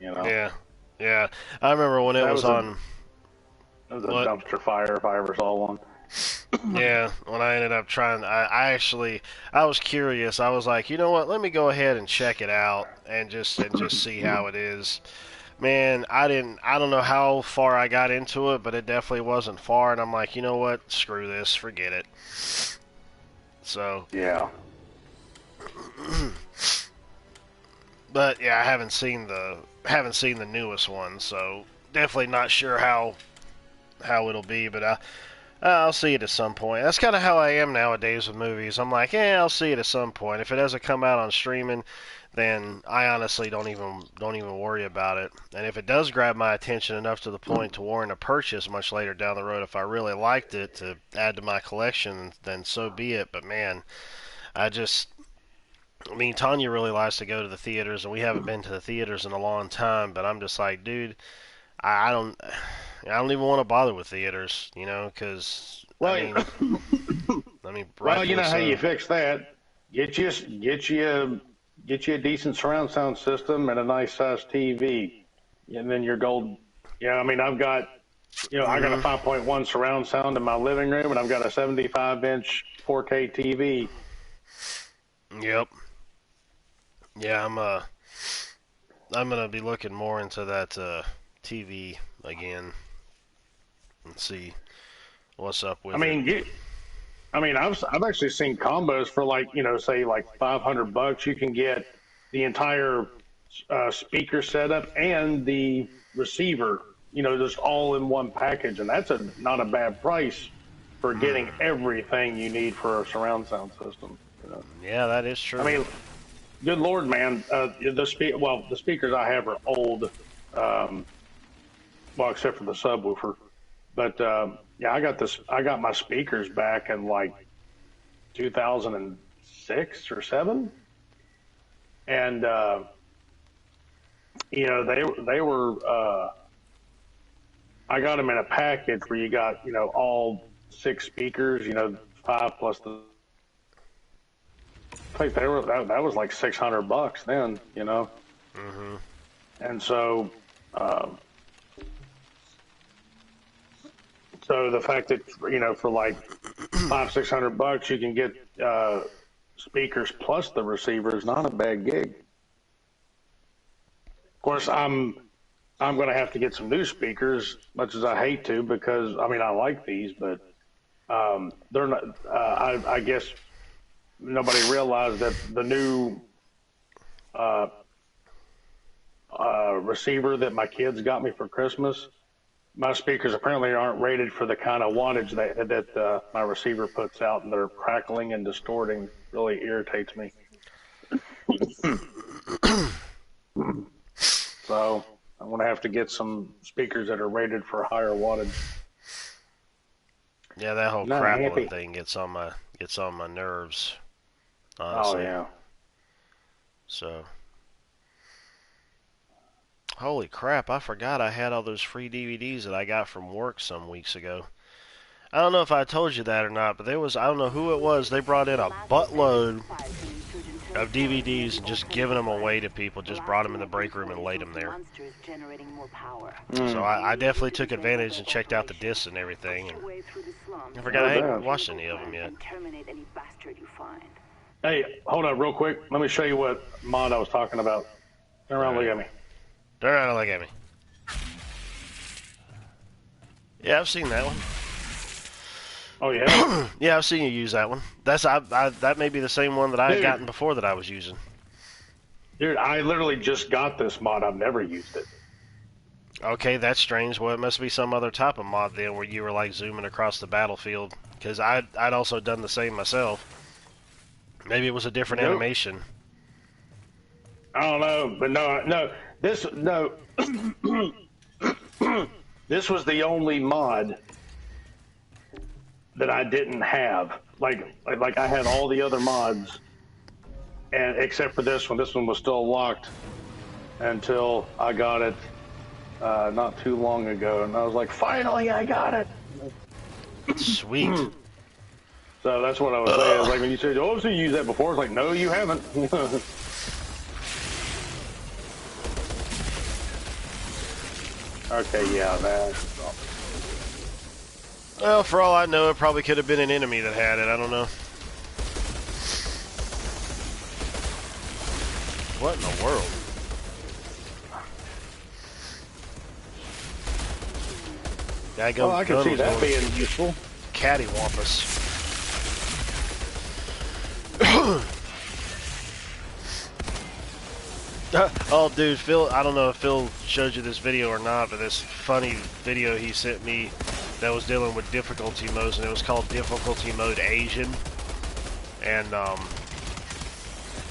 You know, Yeah, yeah. I remember when it that was was a on. that was a What? dumpster fire if I ever saw one. Yeah, when I ended up trying, I was curious. I was like, you know what? Let me go ahead and check it out and just see how it is. Man, I don't know how far I got into it, but it definitely wasn't far. And I'm like, you know what? Screw this, forget it. So, Yeah. but yeah, I haven't seen the newest one, so definitely not sure how it'll be. But I'll see it at some point. That's kind of how I am nowadays with movies. I'm like, yeah, I'll see it at some point. If it doesn't come out on streaming, then I honestly don't even worry about it. And if it does grab my attention enough to the point to warrant a purchase much later down the road, if I really liked it to add to my collection, then so be it. But man, I just I mean, Tanya really likes to go to the theaters, and we haven't been to the theaters in a long time. But I'm just like, dude, I don't even want to bother with theaters, you know, because Well, I mean, well, you rightfully know how you so. fix that? Get you get you a decent surround sound system and a nice size TV, and then you're golden. Yeah, I mean, I got a Hmm. 5.1 surround sound in my living room, and I've got a 75-inch 4K TV. Yep. Yeah, I'm gonna be looking more into that TV again and see what's up I with it. mean, I've actually seen combos for like say like $500. You can get the entire speaker setup and the receiver, just all in one package, and that's not a bad price for getting Hmm. everything you need for a surround sound system. Yeah, that is I true. mean, good lord, man, the speakers I have are old, um, well, except for the subwoofer, but yeah, I got my speakers back in like 2006 or seven, and they were I got them in a package where you got all six speakers, five plus the. I think that was like $600 then, Hmm. and um, so the fact that for like $500-600 you can get speakers plus the receiver is not a bad gig. Of course, I'm going to have to get some new speakers, much as I hate to, because I mean I like these, but they're not. I guess nobody realized that the new uh, receiver that my kids got me for Christmas, my speakers apparently aren't rated for the kind of wattage that my receiver puts out, and they're crackling and distorting. Really irritates me. So I'm going to have to get some speakers that are rated for higher wattage. Yeah, that whole Not crackling happy. thing gets on my nerves, Oh honestly. yeah. So, holy crap, I forgot I had all those free DVDs that I got from work some weeks ago. I don't know if I told you that or not, but I don't know who it was, they brought in a buttload of DVDs and just giving them away to people, just brought them in the break room and laid them there. So Mm, I definitely took advantage and checked out the discs and everything, and I forgot no I hadn't doubt. watched any of them yet. Hey, hold up real quick. Let me show you what mod I was talking about. Turn around, look Alright. at me. Turn around and look at me. Yeah, I've seen that one. Oh, you have? Yeah, I've seen you use that one. That may be the same one that I had Dude, gotten before that I was using. dude, I literally just got this mod. I've never used it. Okay, that's strange. Well, it must be some other type of mod then, where you were like zooming across the battlefield. Because I'd also done the same myself. Maybe it was a different Nope. animation. I don't know, but no. This no. This was the only mod that I didn't have. Like I had all the other mods, and except for this one. This one was still locked until I got it not too long ago, and I was like, finally, I got it. Sweet. So that's what I was saying. It's like when you said, "Oh, so you used that before?" It's like, no, you haven't. Okay, yeah, that. Well, for all I know, it probably could have been an enemy that had it. I don't know. What in the world? Well, I can see that being useful. Cattywampus. Oh, dude, Phil, I don't know if Phil showed you this video or not, but this funny video he sent me that was dealing with difficulty modes, and it was called Difficulty Mode Asian. And,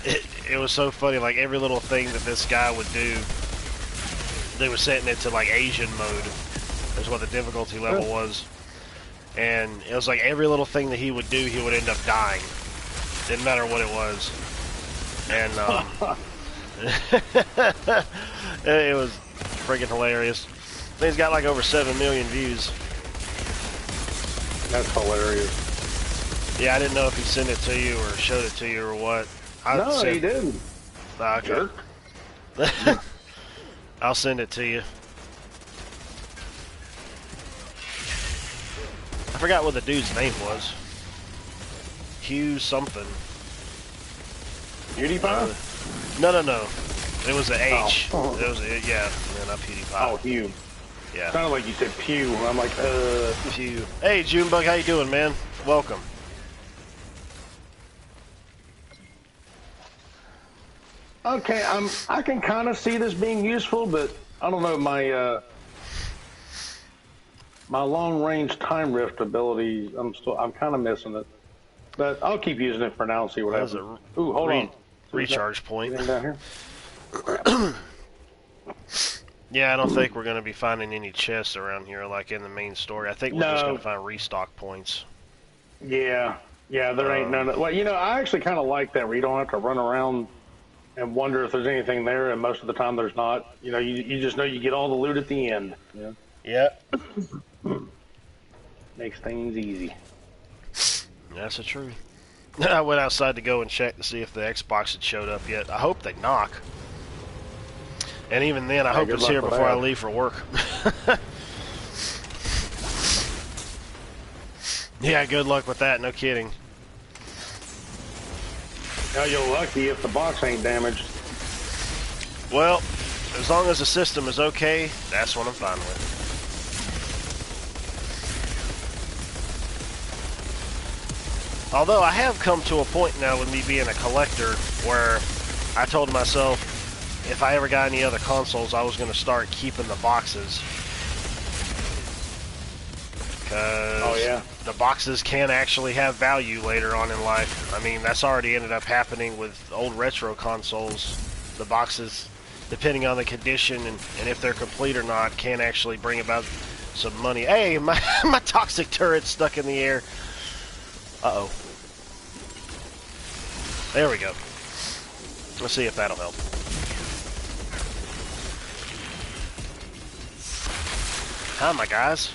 it was so funny, like, every little thing that this guy would do, they were setting it to, like, Asian mode. That's what the difficulty level was. And it was like every little thing that he would do, he would end up dying. Didn't matter what it was. And, it was freaking hilarious. He's got like over 7 million views. That's hilarious. Yeah, I didn't know if he sent it to you or showed it to you or what. No, he didn't. Okay. Jerk. I'll send it to you. I forgot what the dude's name was. Hugh something. PewDiePie? No. It was an H. Oh. It was yeah, not PewDiePie. Oh, Hugh. Yeah. Sounded like you said Pew. I'm like, Hugh. Hey, Junebug, how you doing, man? Welcome. Okay, I can kind of see this being useful, but I don't know, my long range time rift ability, I'm kind of missing it. But I'll keep using it for now and see what happens. Ooh, hold on. Recharge point. Down here? Yeah, I don't think we're going to be finding any chests around here like in the main story. I think we're just going to find restock points. Yeah, there ain't none of, well, you know, I actually kind of like that where you don't have to run around and wonder if there's anything there, and most of the time there's not. You know, you just know you get all the loot at the end. Yeah. Makes things easy. That's the truth. I went outside to go and check to see if the Xbox had showed up yet. I hope they knock. And even then, I hope it's here before I leave for work. Yeah, good luck with that, no kidding. Now you're lucky if the box ain't damaged. Well, as long as the system is okay, that's what I'm fine with. Although I have come to a point now with me being a collector where I told myself if I ever got any other consoles, I was going to start keeping the boxes. Because the boxes can actually have value later on in life. I mean, that's already ended up happening with old retro consoles. The boxes, depending on the condition and if they're complete or not, can actually bring about some money. Hey, my toxic turret's stuck in the air. Uh-oh. There we go. Let's see if that'll help. Hi, my guys.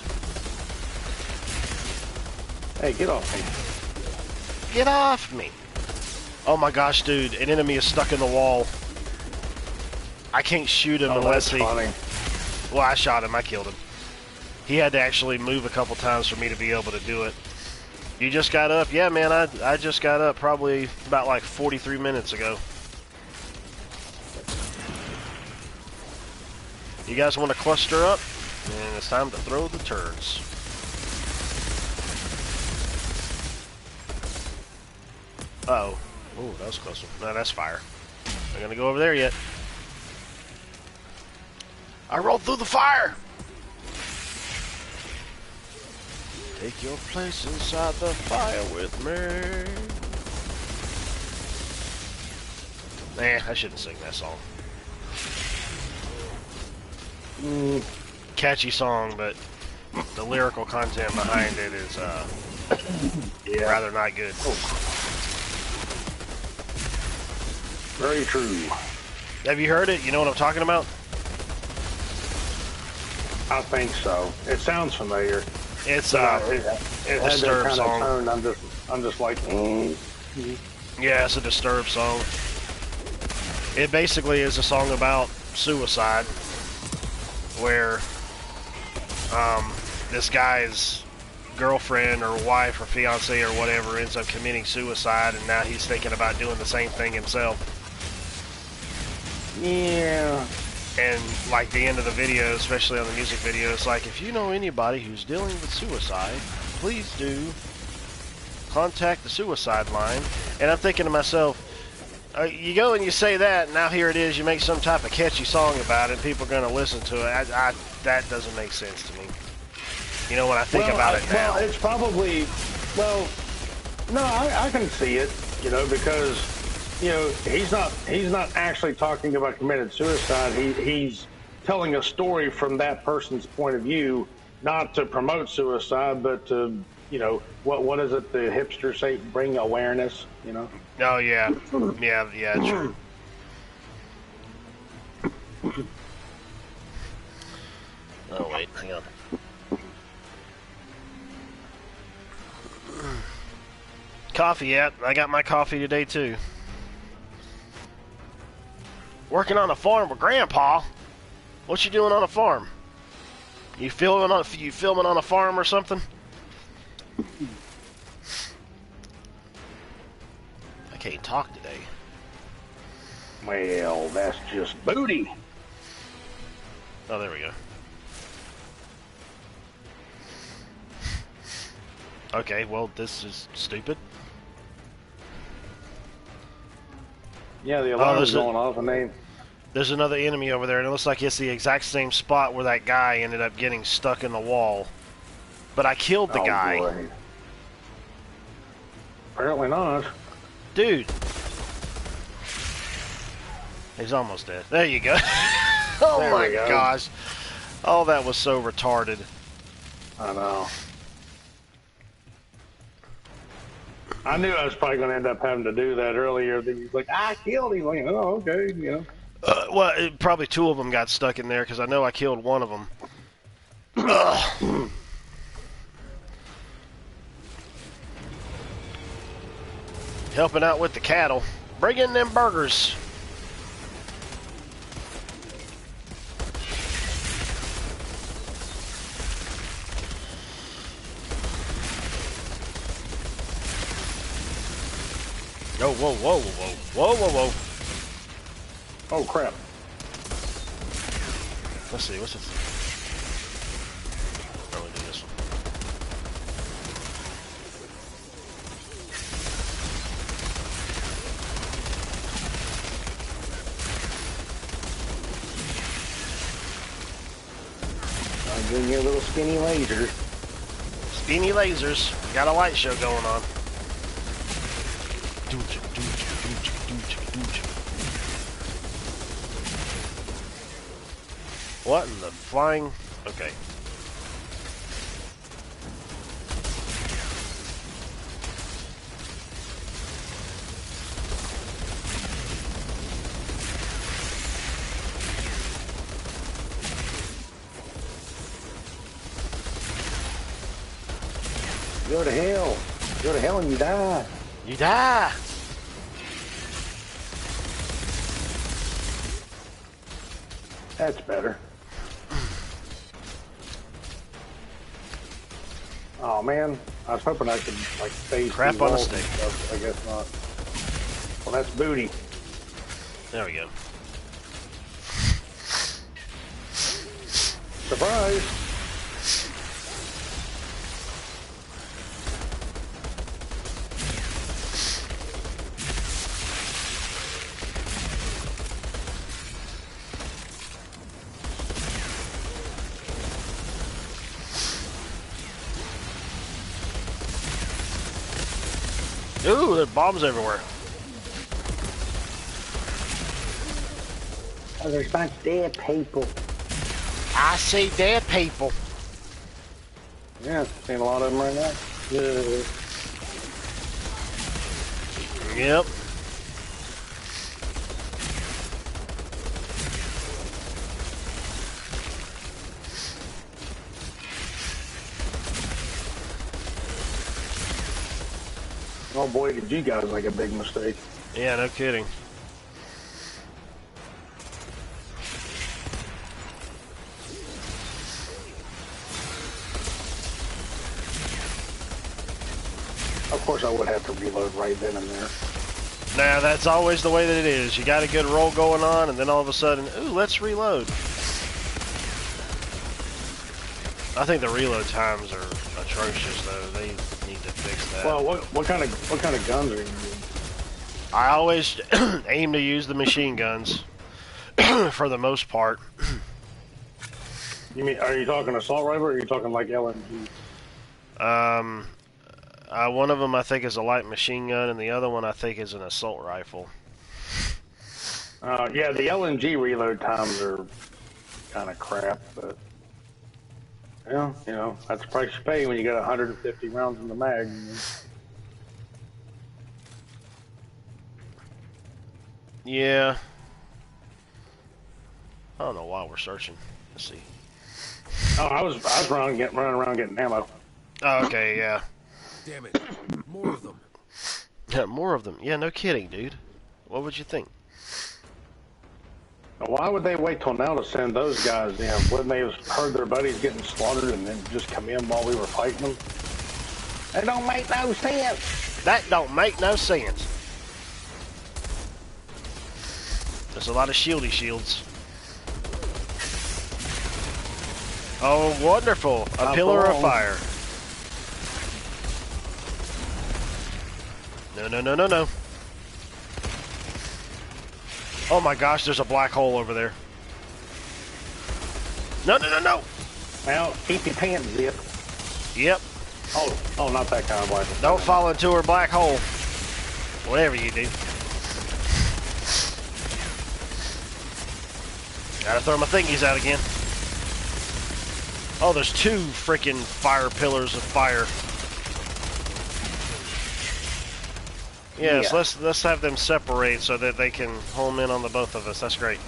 Hey, get off me. Get off me. Oh my gosh, dude. An enemy is stuck in the wall. I can't shoot him unless he... Funny. Well, I shot him. I killed him. He had to actually move a couple times for me to be able to do it. You just got up? Yeah, man, I just got up probably about like 43 minutes ago. You guys want to cluster up? And it's time to throw the turds. Uh-oh. Ooh, that was close. No, that's fire. Not gonna go over there yet. I rolled through the fire! Take your place inside the fire with me. Nah, I shouldn't sing that song. Catchy song, but the lyrical content behind it is rather not good. Very true. Have you heard it? You know what I'm talking about? I think so. It sounds familiar. It's it had that Disturbed kind song. of tone. I'm just like. Yeah, it's a Disturbed song. It basically is a song about suicide, where this guy's girlfriend or wife or fiance or whatever ends up committing suicide, and now he's thinking about doing the same thing himself. Yeah. And like the end of the video, especially on the music video, it's like, if you know anybody who's dealing with suicide, please do contact the suicide line. And I'm thinking to myself, you go and you say that, and now here it is, you make some type of catchy song about it, and people are going to listen to it. That doesn't make sense to me. You know, when I think about it now. Well, it's probably, no, I can see it, you know, because, you know, he's not actually talking about committed suicide. He's telling a story from that person's point of view, not to promote suicide, but to, you know, what is it the hipsters say? Bring awareness, you know? Oh, yeah. Yeah, true. Oh, wait, hang on. Coffee, yeah. I got my coffee today, too. Working on a farm with Grandpa? What you doing on a farm? You filming on a farm or something? I can't talk today. Well, that's just booty. Oh, there we go. Okay, well, this is stupid. Yeah, the alarm's going off, and there's another enemy over there, and it looks like it's the exact same spot where that guy ended up getting stuck in the wall. But I killed the guy. Boy. Apparently not. Dude. He's almost dead. There you go. Oh there my gosh. Oh, that was so retarded. I know. I knew I was probably going to end up having to do that earlier. He was like, I killed him. Like, oh, okay, you know. Well, probably two of them got stuck in there, because I know I killed one of them. Helping out with the cattle. Bring in them burgers. Oh, whoa, whoa, whoa, whoa, whoa, whoa. Oh, crap. Let's see, what's this? Oh, we do this one. I'm doing your little skinny lasers. Skinny lasers. Got a light show going on. What in the flying? Okay. Go to hell. Go to hell and you die. You die. That's better. Oh man, I was hoping I could like phase crap on a stick. Stuff. I guess not. Well, that's booty. There we go. Surprise! Ooh, there are bombs everywhere. Oh, there's a bunch of dead people. I see dead people. Yeah, seen a lot of them right now. Yep. Oh boy, did you guys make a big mistake. Yeah, no kidding. Of course, I would have to reload right then and there. Now, that's always the way that it is. You got a good roll going on, and then all of a sudden, ooh, let's reload. I think the reload times are atrocious, though. They need to fix that. Well, what kind of guns are you using? I always aim to use the machine guns for the most part. You mean, are you talking assault rifle, or are you talking like LMG? One of them I think is a light machine gun, and the other one I think is an assault rifle. Yeah, the LMG reload times are kind of crap, but yeah, you know, that's the price you pay when you got 150 rounds in the mag. Yeah. I don't know why we're searching. Let's see. Oh, I was running around getting ammo. Oh, okay, yeah. Damn it. More of them. Yeah, more of them. Yeah, no kidding, dude. What would you think? Why would they wait till now to send those guys in? Wouldn't they have heard their buddies getting slaughtered and then just come in while we were fighting them? That don't make no sense. That don't make no sense. There's a lot of shieldy shields. Oh, wonderful. A pillar of fire. No. Oh my gosh, there's a black hole over there. No. Well, keep your pants zipped. Yep. Oh, not that kind of black hole. Don't fall into her black hole. Whatever you do. Gotta throw my thingies out again. Oh, there's two freaking fire pillars of fire. Yes, yeah. Let's have them separate so that they can home in on the both of us. That's great.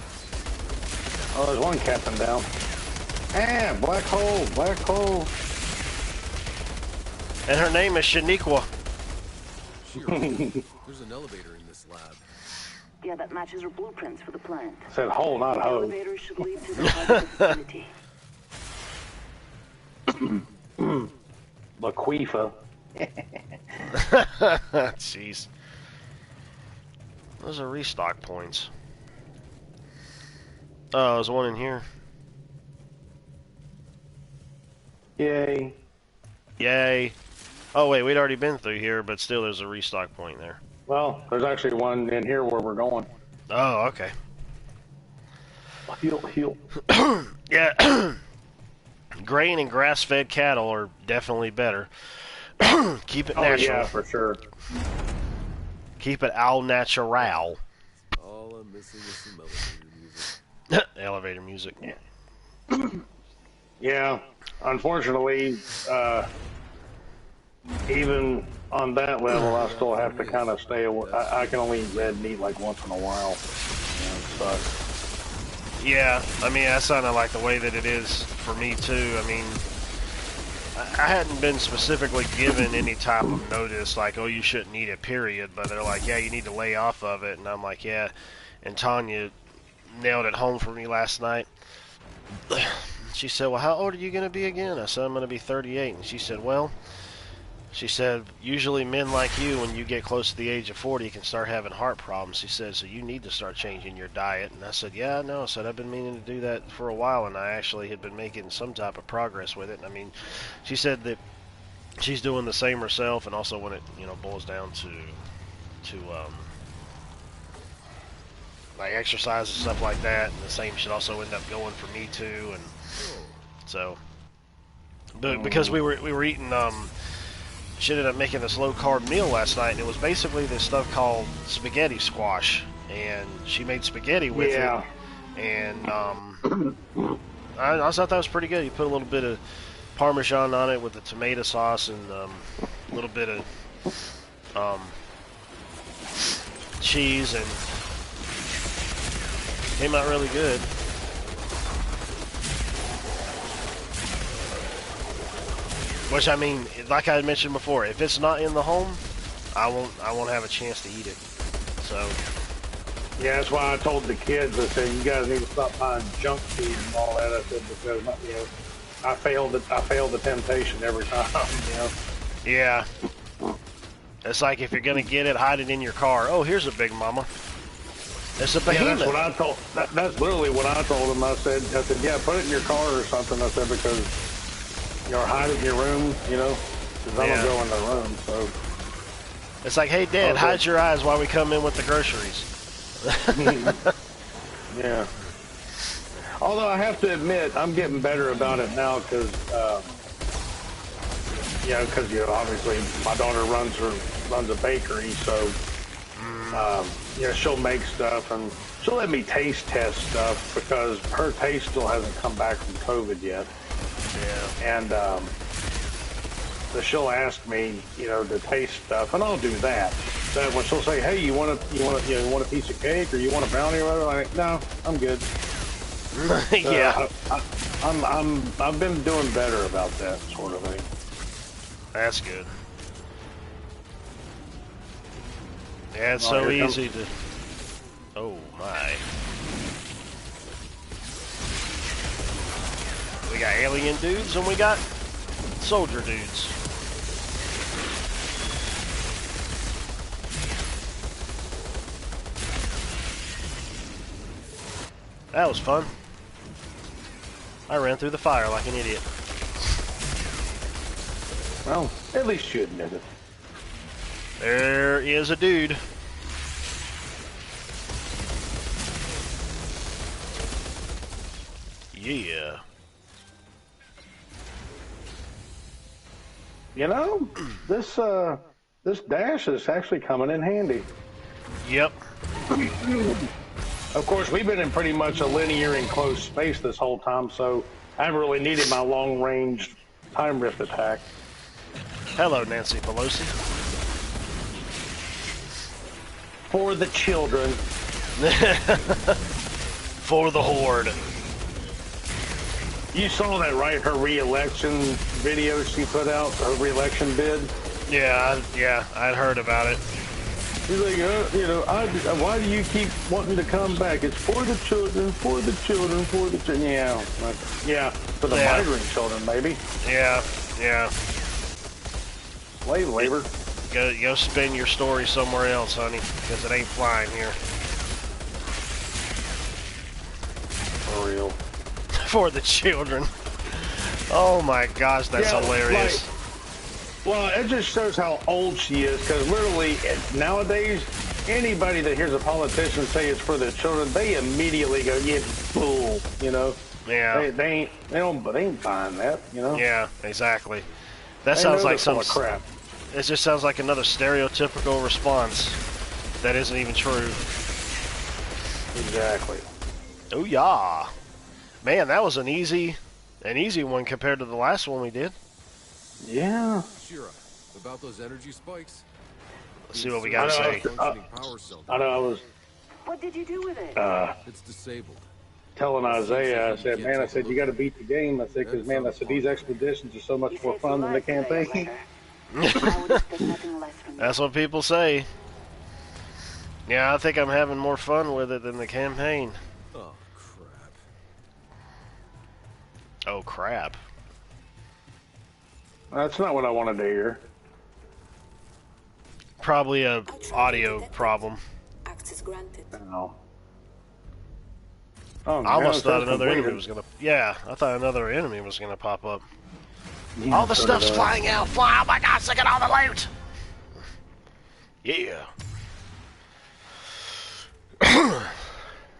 Oh, there's one captain down. Ah, black hole. And her name is Shaniqua. There's an elevator in this lab. Yeah, that matches her blueprints for the plant. I said hole, not the hole. Elevator should lead to the target facility. Laquifa. Jeez. Those are restock points. Oh, there's one in here. Yay. Yay. Oh, wait, we'd already been through here, but still there's a restock point there. Well, there's actually one in here where we're going. Oh, okay. Heel. Yeah. Grain and grass-fed cattle are definitely better. Keep it natural. Oh, yeah, for sure. Keep it al natural. All I'm missing is some elevator music. Elevator music. Yeah. Yeah. Unfortunately, even on that level, I still have to kind of stay away. I can only eat red meat like once in a while. Yeah, I mean, that's kind of like the way that it is for me, too. I mean, I hadn't been specifically given any type of notice, like, oh, you shouldn't eat it, period. But they're like, yeah, you need to lay off of it. And I'm like, yeah. And Tanya nailed it home for me last night. She said, well, how old are you going to be again? I said, I'm going to be 38. And she said, well, she said, usually men like you, when you get close to the age of 40, can start having heart problems. She said, so you need to start changing your diet. And I said, yeah, I know. I said, I've been meaning to do that for a while, and I actually had been making some type of progress with it. And I mean, she said that she's doing the same herself, and also when it, boils down to like exercise and stuff like that, and the same should also end up going for me too. And so, but because we were eating, she ended up making this low-carb meal last night, and it was basically this stuff called spaghetti squash, and she made spaghetti with it, and I thought that was pretty good. You put a little bit of Parmesan on it with the tomato sauce and a little bit of cheese, and came out really good. Which, I mean, like I had mentioned before, if it's not in the home, I won't have a chance to eat it. So yeah, that's why I told the kids, I said, you guys need to stop buying junk food and all that. I said, because I failed the temptation every time. Yeah. It's like if you're gonna get it, hide it in your car. Oh, here's a big mama. It's a Yeah, behemoth. that's what I told. That's literally what I told him. I said, yeah, put it in your car or something. I said because or hide it in your room, because I don't go in the room. So it's like, hey, Dad, hide your eyes while we come in with the groceries. Yeah. Although I have to admit, I'm getting better about it now because, obviously my daughter runs a bakery, so she'll make stuff and she'll let me taste test stuff because her taste still hasn't come back from COVID yet. Yeah. And so she'll ask me, to taste stuff, and I'll do that. But when she'll say, "Hey, you want a piece of cake or you want a brownie or whatever?" I'm like, "No, I'm good." Yeah. I've been doing better about that sort of thing. That's good. Yeah, it's so easy to. Oh my. We got alien dudes and we got soldier dudes. That was fun. I ran through the fire like an idiot. Well, at least you admit it. There is a dude. Yeah. This dash is actually coming in handy. Yep. Of course, we've been in pretty much a linear enclosed space this whole time, so I haven't really needed my long-range time rift attack. Hello, Nancy Pelosi. For the children. For the horde. You saw that, right? Her re-election video she put out, her re-election bid. Yeah, I'd heard about it. She's like, why do you keep wanting to come back? It's for the children, for the children, for the children. Yeah, for the migrant children, maybe. Yeah. Slave labor. Go spin your story somewhere else, honey, because it ain't flying here. For real. For the children. Oh my gosh, that's hilarious. Well, it just shows how old she is, because literally nowadays, anybody that hears a politician say it's for the children, they immediately go, "Yeah, bull," Yeah. They ain't buying that, Yeah, exactly. That sounds like some crap. It just sounds like another stereotypical response that isn't even true. Exactly. Oh yeah, man, that was an easy one compared to the last one we did. Yeah. Shira, about those energy spikes? Let's see what we got to say. I know I was. What did you do with it? It's disabled. Telling Isaiah, I said, "Man, I said you got to beat the game." I said, "Because man, I said these expeditions are so much more fun than the campaign." That's what people say. Yeah, I think I'm having more fun with it than the campaign. Oh, crap. Oh, crap. That's not what I wanted to hear. Probably a audio problem. Access granted. No. Oh, I almost thought another enemy was gonna. Yeah, I thought another enemy was gonna pop up. Yeah, All the stuff's flying out. Fly! Oh my gosh! Look at all the loot. Yeah.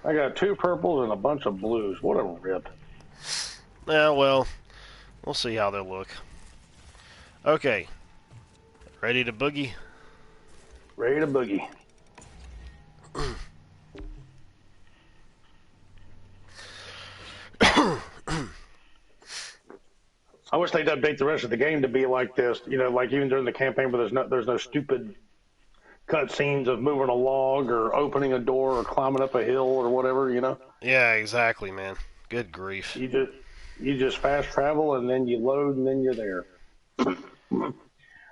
I got 2 purples and a bunch of blues. What a rip. Yeah, well, we'll see how they look. Okay. Ready to boogie? Ready to boogie. I wish they'd update the rest of the game to be like this. Like even during the campaign where there's no stupid cutscenes of moving a log or opening a door or climbing up a hill or whatever, Yeah, exactly, man. Good grief. You just fast travel and then you load and then you're there.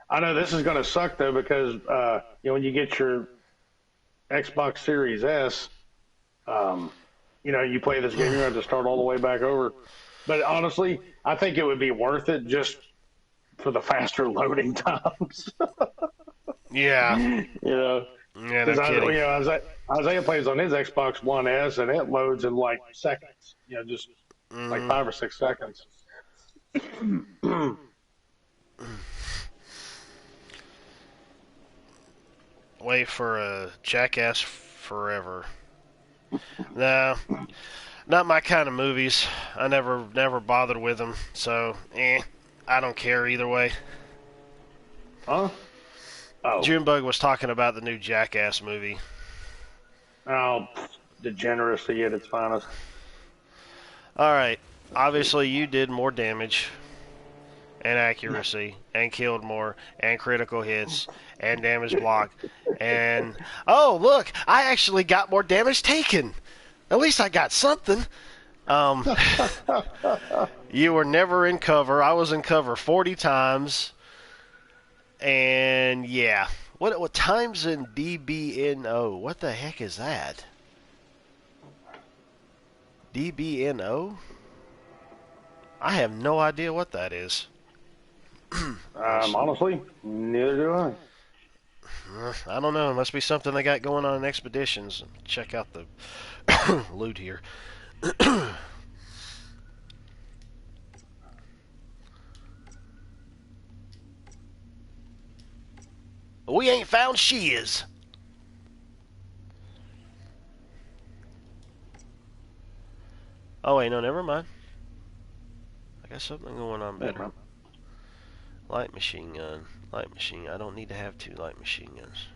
I know this is going to suck though because when you get your Xbox Series S, you play this game, you're going to have to start all the way back over. But honestly, I think it would be worth it just for the faster loading times. Yeah. You know, Yeah, no because kidding. Isaiah plays on his Xbox One S, and it loads in like seconds. Just like Hmm. 5 or 6 seconds. Wait for a Jackass Forever. No, not my kind of movies. I never bothered with them. So, I don't care either way. Huh? Oh, Junebug was talking about the new Jackass movie. oh, degeneracy at its finest. All right. Obviously, you did more damage and accuracy and killed more and critical hits and damage block. And oh, look, I actually got more damage taken. At least I got something. Um, you were never in cover. I was in cover 40 times. And yeah, what times in DBNO? What the heck is that? DBNO? I have no idea what that is. Honestly, neither do I. I don't know. It must be something they got going on in expeditions. Check out the loot here. We ain't found shiz. Oh wait, no, never mind. I got something going on better. Light machine gun. Light machine. I don't need to have 2 light machine guns.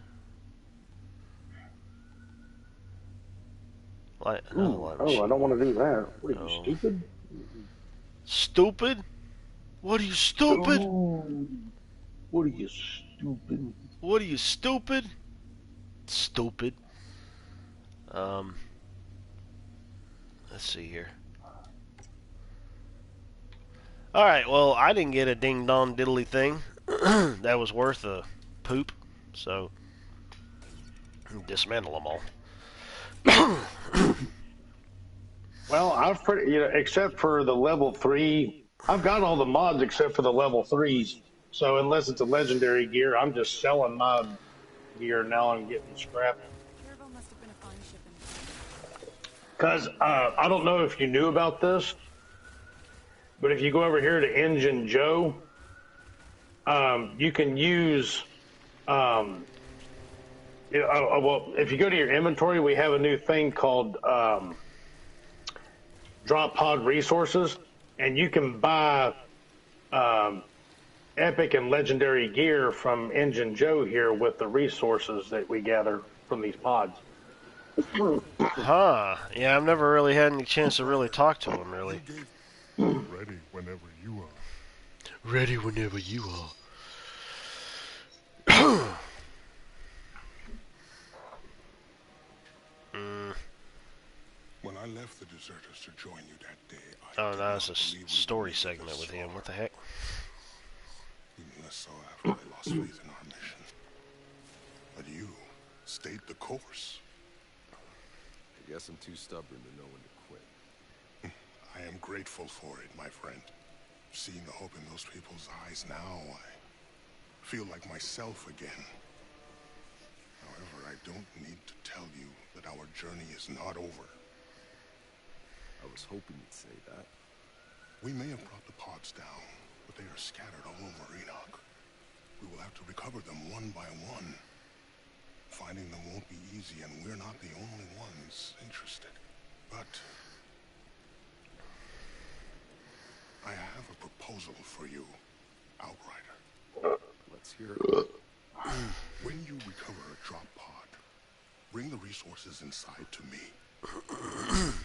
Another light machine. I don't want to do that. What are you, Oh. stupid? Stupid? What are you, stupid? Oh, what are you, stupid? What are you, stupid? Stupid. Let's see here. Alright, well, I didn't get a ding-dong diddly thing. That was worth a poop. So, dismantle them all. Well, I've except for the level 3, I've got all the mods except for the level 3s. So unless it's a legendary gear, I'm just selling my gear now and getting scrap. Caravel must have been a fine shipping. Because I don't know if you knew about this, but if you go over here to Engine Joe, you can use. Well, if you go to your inventory, we have a new thing called Drop Pod Resources, and you can buy epic and legendary gear from Engine Joe here with the resources that we gather from these pods. Huh. Yeah, I've never really had any chance to really talk to him, really. Ready whenever you are. Ready whenever you are. When I left the deserters to join you that day, I Oh, did no, it's a not believe we story would segment this with him. far. What the heck? Even less so after I lost faith in our mission. But you stayed the course. I guess I'm too stubborn to know when to quit. I am grateful for it, my friend. Seeing the hope in those people's eyes now, I feel like myself again. However, I don't need to tell you that our journey is not over. I was hoping you'd say that. We may have brought the pods down, but they are scattered all over Enoch. We will have to recover them one by one. Finding them won't be easy, and we're not the only ones interested. But I have a proposal for you, Outrider. Let's hear it. When you recover a drop pod, bring the resources inside to me.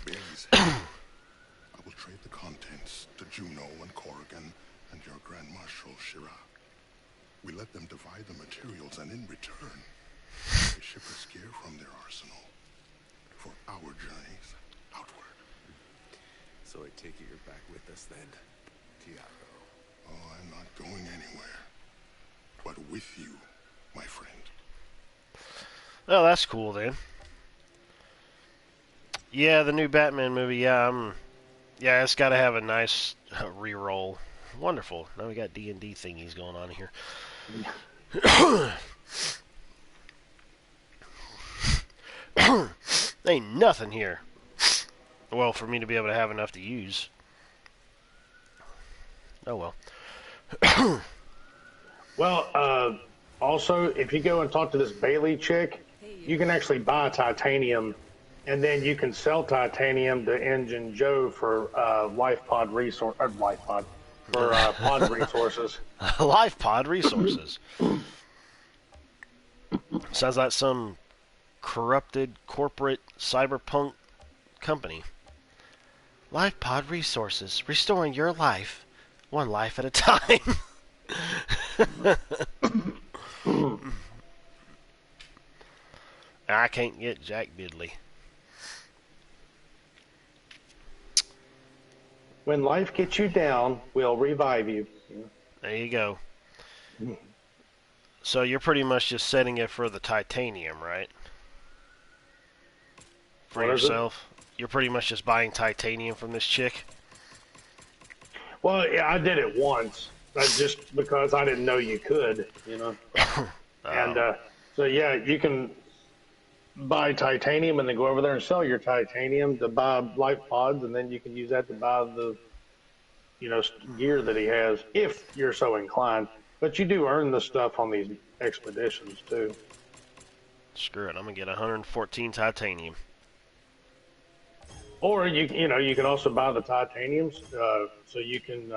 Berries. I will trade the contents to Juno and Corrigan and your Grand Marshal Shira. We let them divide the materials, and in return, they ship us gear from their arsenal for our journeys outward. So I take it you're back with us then, Tiago. Oh, I'm not going anywhere, but with you, my friend. Oh, that's cool then. Yeah, the new Batman movie. Yeah, it's got to have a nice re-roll. Wonderful. Now we got D&D thingies going on here. Ain't nothing here. Well, for me to be able to have enough to use. Oh well. Well, also, if you go and talk to this Bailey chick, you can actually buy titanium, and then you can sell titanium to Engine Joe for pod resources. Life pod resources. Sounds like some corrupted corporate cyberpunk company. Life pod resources, restoring your life, one life at a time. I can't get Jack Diddley. When life gets you down, we'll revive you. There you go. So you're pretty much just setting it for the titanium, right? For What is yourself? You're pretty much just buying titanium from this chick? Well, yeah, I did it once, but just because I didn't know you could, And so, yeah, you can buy titanium and then go over there and sell your titanium to buy life pods, and then you can use that to buy the, gear that he has, if you're so inclined. But you do earn the stuff on these expeditions, too. Screw it, I'm going to get 114 titanium. Or, you can also buy the titaniums, so you can,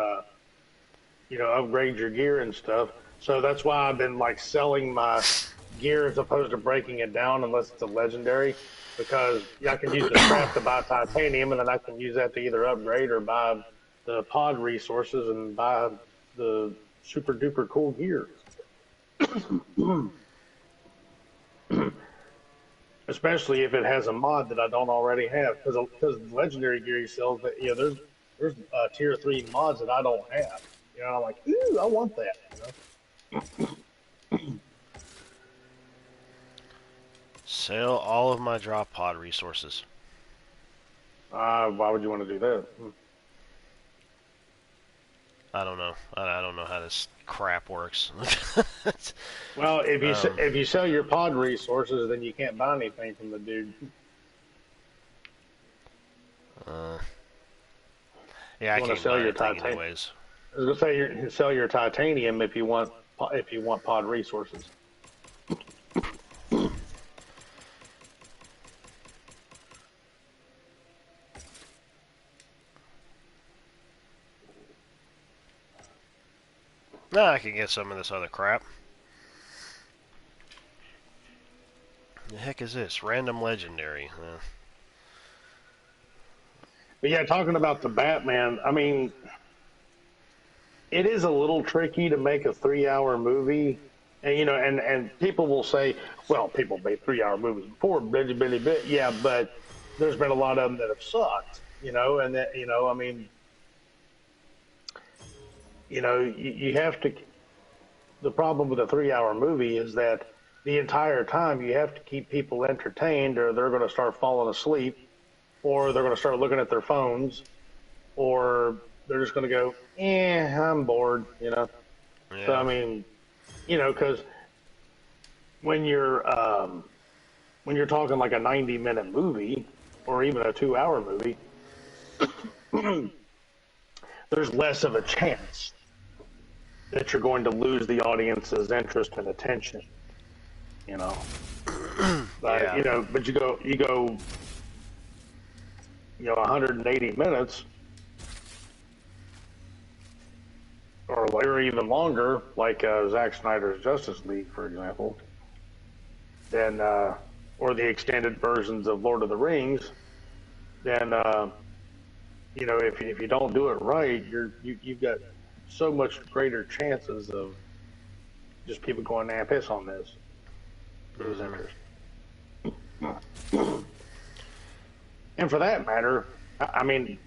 upgrade your gear and stuff. So that's why I've been, selling my gear as opposed to breaking it down unless it's a legendary, because I can use the scrap to buy titanium, and then I can use that to either upgrade or buy the pod resources and buy the super duper cool gear. Especially if it has a mod that I don't already have, because legendary gear he sells, there's tier 3 mods that I don't have. I'm like, ooh, I want that. Sell all of my drop pod resources. Why would you want to do that? I don't know. I don't know how this crap works. Well, if you sell your pod resources, then you can't buy anything from the dude. Yeah, I You wanna can't sell buy your anything titanium? anyways. I was gonna say you sell your titanium if you want pod resources. No, I can get some of this other crap. The heck is this? Random legendary. But yeah, talking about the Batman, I mean, it is a little tricky to make a 3-hour movie. And, and people will say, well, people made 3-hour movies before, bit. Yeah, but there's been a lot of them that have sucked, and that, I mean, you have to, the problem with a 3-hour movie is that the entire time you have to keep people entertained, or they're going to start falling asleep, or they're going to start looking at their phones, or they're just going to go, I'm bored, Yeah. So, I mean, because when you're talking like a 90-minute movie, or even a 2-hour movie, there's less of a chance that you're going to lose the audience's interest and attention, But, Yeah. but you go, 180 minutes, or even longer, like Zack Snyder's Justice League, for example, then, or the extended versions of Lord of the Rings, then, if you don't do it right, you've got so much greater chances of just people going, piss on this. Lose interest. And for that matter, I mean,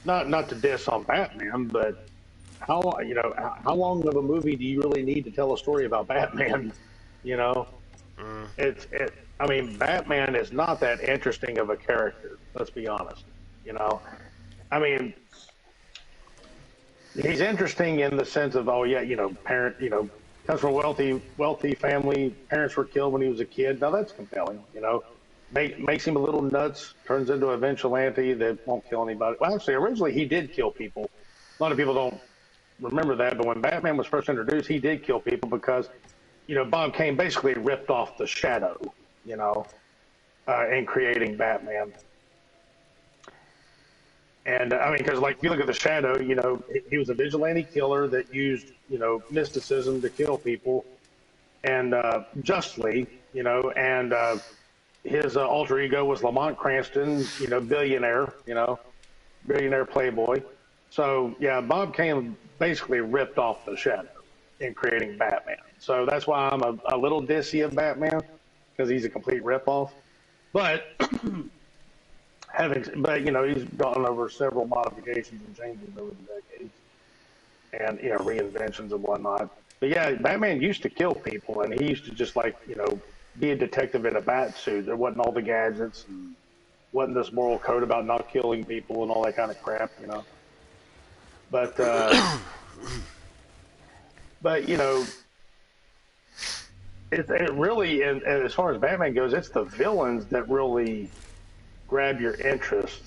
not to diss on Batman, but how long of a movie do you really need to tell a story about Batman? I mean, Batman is not that interesting of a character. Let's be honest. I mean, he's interesting in the sense of, oh yeah, parent, comes from a wealthy family. Parents were killed when he was a kid. Now that's compelling. Makes him a little nuts. Turns into a vigilante that won't kill anybody. Well, actually, originally he did kill people. A lot of people don't remember that, but when Batman was first introduced, he did kill people because, Bob Kane basically ripped off the Shadow, in creating Batman. And I mean, because like if you look at the Shadow, he was a vigilante killer that used, mysticism to kill people, and justly, and his alter ego was Lamont Cranston, billionaire playboy. So yeah, Bob Kane basically ripped off the Shadow in creating Batman. So that's why I'm a little dissy of Batman, because he's a complete ripoff. But he's gone over several modifications and changes over the decades, and reinventions and whatnot. But yeah, Batman used to kill people, and he used to just be a detective in a bat suit. There wasn't all the gadgets, and wasn't this moral code about not killing people and all that kind of crap, But it really, and as far as Batman goes, it's the villains that really grab your interest,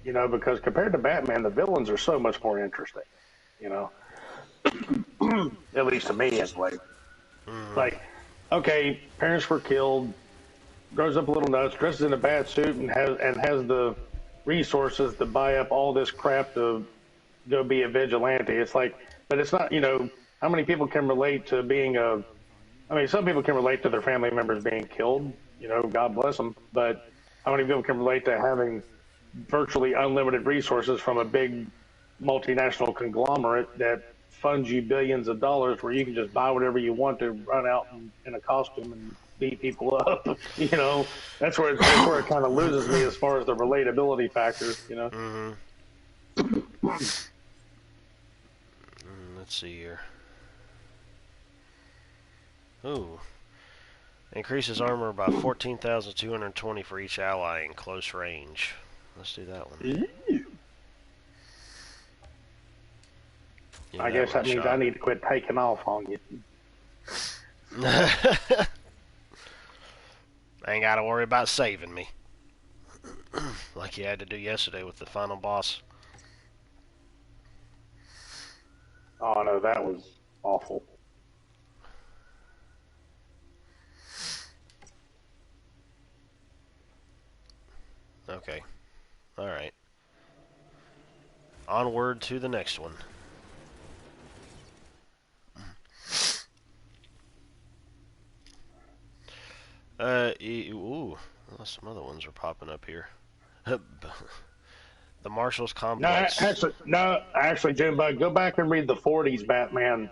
because compared to Batman, the villains are so much more interesting, at least to me anyway. Like, okay, parents were killed, grows up a little nuts, dresses in a bat suit, and has the resources to buy up all this crap to go be a vigilante. It's like, but it's not, how many people can relate to being some people can relate to their family members being killed, God bless them, but how many people can relate to having virtually unlimited resources from a big multinational conglomerate that funds you billions of dollars, where you can just buy whatever you want to run out in a costume and beat people up? That's where it kind of loses me as far as the relatability factor. Let's see here. Ooh. Increases armor by 14,220 for each ally in close range. Let's do that one. I guess that means I need to quit taking off on you. Ain't got to worry about saving me. Like you had to do yesterday with the final boss. Oh no, that was awful. Okay. Alright. Onward to the next one. Ooh. Well, some other ones are popping up here. The Marshall's Complex. Actually, Junebug, go back and read the 40s Batman.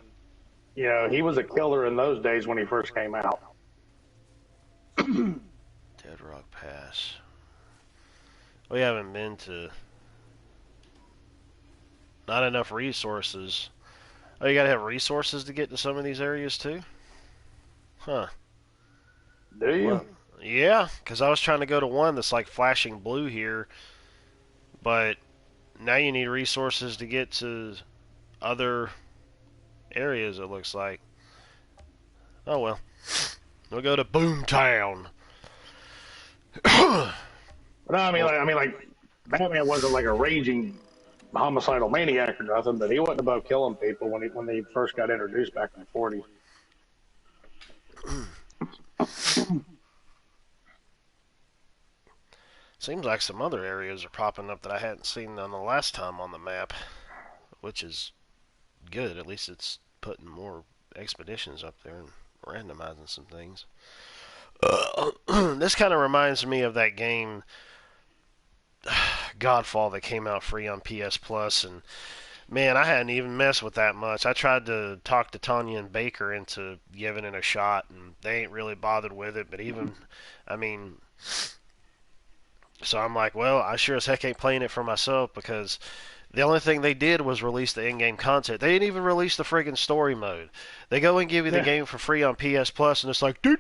He was a killer in those days when he first came out. Dead Rock Pass. We haven't been to... Not enough resources. Oh, you gotta have resources to get to some of these areas too? Huh. Do you? Well, yeah, because I was trying to go to one that's like flashing blue here, but now you need resources to get to other areas, it looks like. Oh well. We'll go to Boomtown. No, I mean, like, Batman wasn't like a raging homicidal maniac or nothing, but he wasn't above killing people when they first got introduced back in the 40s. Seems like some other areas are popping up that I hadn't seen on the last time on the map, which is good. At least it's putting more expeditions up there and randomizing some things. This kind of reminds me of that game Godfall that came out free on PS Plus, and man, I hadn't even messed with that much. I tried to talk to Tanya and Baker into giving it a shot, and they ain't really bothered with it. But so I'm like, well, I sure as heck ain't playing it for myself, because the only thing they did was release the in-game content. They didn't even release the friggin' story mode. They go and give you the game for free on PS Plus, and it's like, we're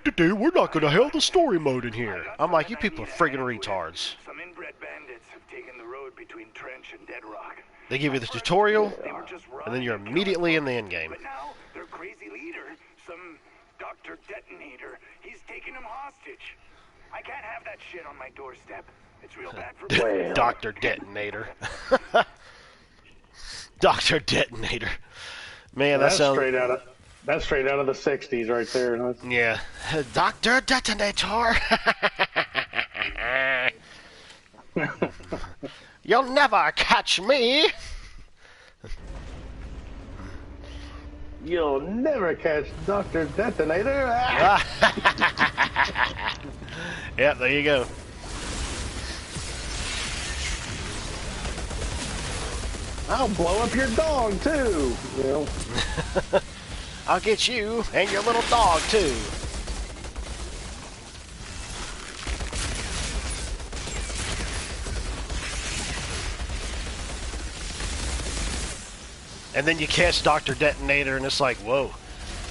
not going to have the story mode in here. I'm like, you people are friggin' retards. Some inbred bandits have taken the road between Trench and Dead Rock. They give you the tutorial, They were just and then you're running immediately in the end game. But now their crazy leader, some Dr. Detonator, he's taking them hostage. I can't have that shit on my doorstep. It's real bad for me. Dr. Detonator. Dr. Detonator. Man, that That's sounds... straight out of the 60s right there. That's- Yeah. Dr. Detonator. You'll never catch me. You'll never catch Dr. Detonator. Yep, there you go. I'll blow up your dog too. You know. I'll get you and your little dog too. And then you catch Dr. Detonator and it's like, whoa.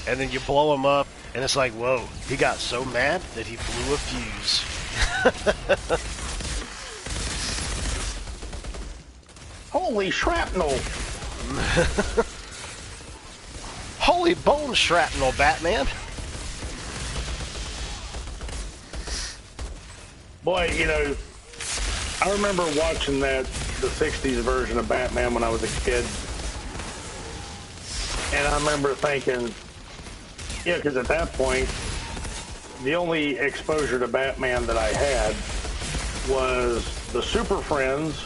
And then you blow him up and it's like, whoa. He got so mad that he blew a fuse. Holy shrapnel! Holy bone shrapnel, Batman. Boy, you know, I remember watching the 60s version of Batman when I was a kid. And I remember thinking, yeah, because at that point, the only exposure to Batman that I had was the Super Friends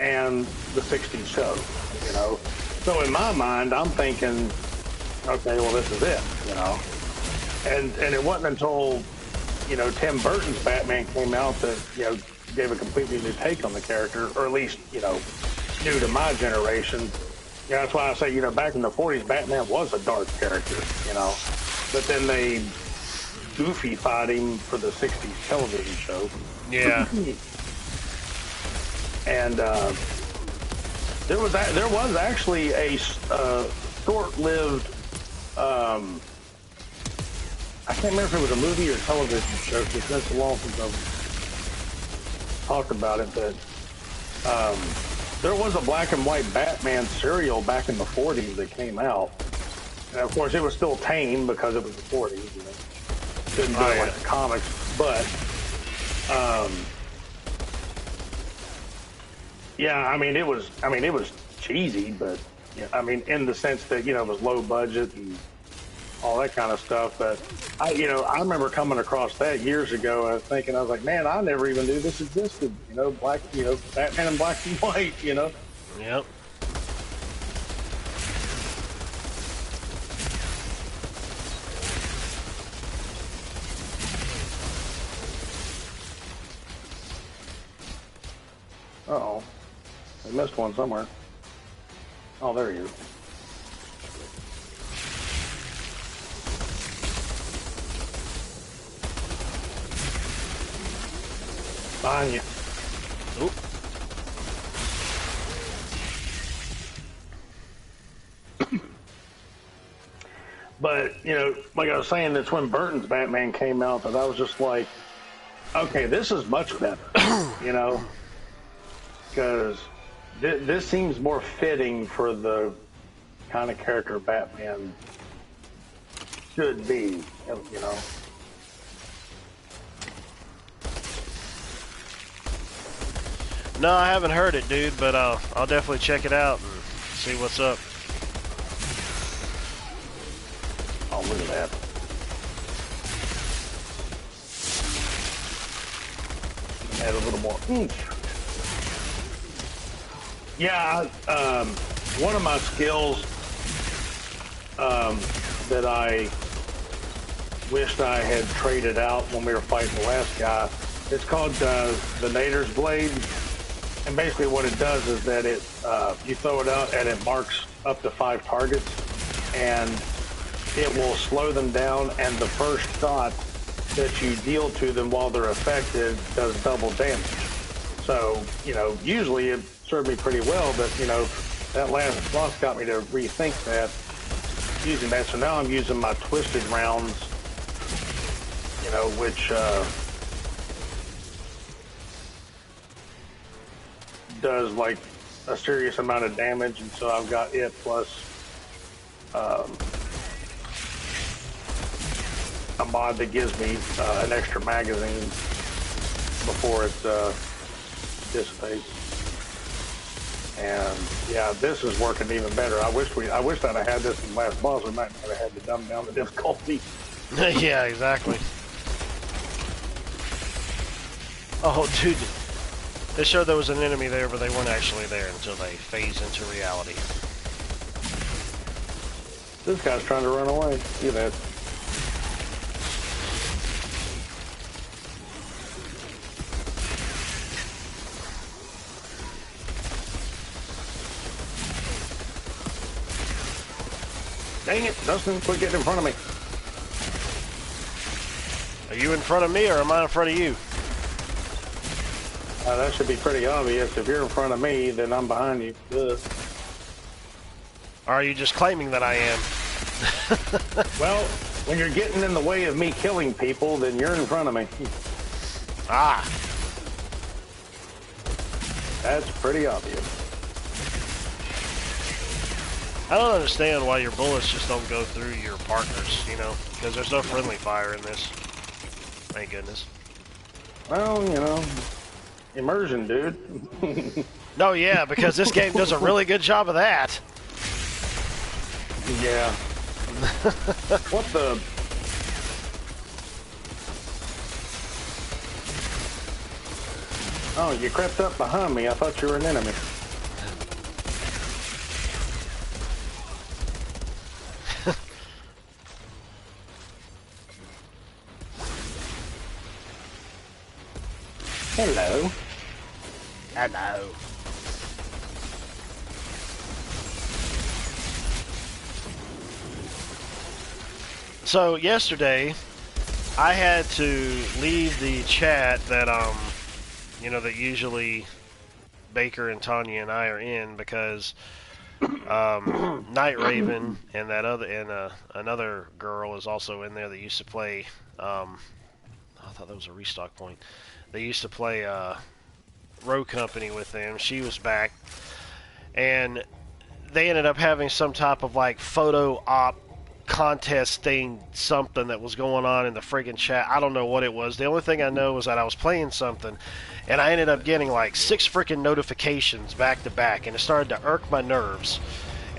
and the 60s show, you know. So in my mind, I'm thinking, okay, well, this is it, you know. And it wasn't until, you know, Tim Burton's Batman came out that, you know, gave a completely new take on the character, or at least, you know, new to my generation. Yeah, that's why I say, you know, back in the 40s, Batman was a dark character, you know. But then they goofy-fied him for the 60s television show. Yeah. And there was actually a short-lived, I can't remember if it was a movie or television show, because it's been so long since I've talked about it, but there was a black and white Batman serial back in the 40s that came out. And of course, it was still tame because it was the 40s. You know? Didn't go like the comics, but yeah, I mean it was cheesy, but I mean in the sense that, you know, it was low budget and all that kind of stuff. But I remember coming across that years ago. I was like, man, I never even knew this existed. You know, Batman in black and white. You know. Yep. Uh-oh. I missed one somewhere. Oh, there he is. Behind you. Oop. But, you know, like I was saying, that's when Burton's Batman came out that I was just like, okay, this is much better, you know, because this seems more fitting for the kind of character Batman should be, you know. No, I haven't heard it, dude, but I'll definitely check it out and see what's up. Oh, look at that. Add a little more oomph. Yeah, one of my skills that I wished I had traded out when we were fighting the last guy, it's called the Nader's Blade. And basically what it does is that you throw it out and it marks up to 5 targets, and it will slow them down, and the first shot that you deal to them while they're affected does double damage. So, you know, usually it served me pretty well, but, you know, that last boss got me to rethink that, using that. So now I'm using my twisted rounds, you know, which does like a serious amount of damage, and so I've got it plus a mod that gives me an extra magazine before it dissipates. And yeah, this is working even better. I wish I'd have had this in last boss. We might not have had to dumb down the difficulty. Yeah, exactly. Oh, dude. They showed there was an enemy there, but they weren't actually there until they phased into reality. This guy's trying to run away. See that? Dang it, Dustin, quit getting in front of me. Are you in front of me, or am I in front of you? That should be pretty obvious. If you're in front of me, then I'm behind you. Ugh. Or are you just claiming that I am? Well, when you're getting in the way of me killing people, then you're in front of me. Ah. That's pretty obvious. I don't understand why your bullets just don't go through your partners, you know? Because there's no friendly fire in this. Thank goodness. Well, you know, immersion, dude. No, yeah, because this game does a really good job of that. Yeah. What the... Oh, you crept up behind me. I thought you were an enemy. Hello. Hello. So yesterday, I had to leave the chat that you know, that usually Baker and Tanya and I are in because Night Raven and that other another girl is also in there that used to play. I thought that was a restock point. They used to play Row Company with them. She was back, and they ended up having some type of like photo op contest thing, something that was going on in the friggin' chat. I don't know what it was. The only thing I know was that I was playing something, and I ended up getting like 6 freaking notifications back to back, and it started to irk my nerves.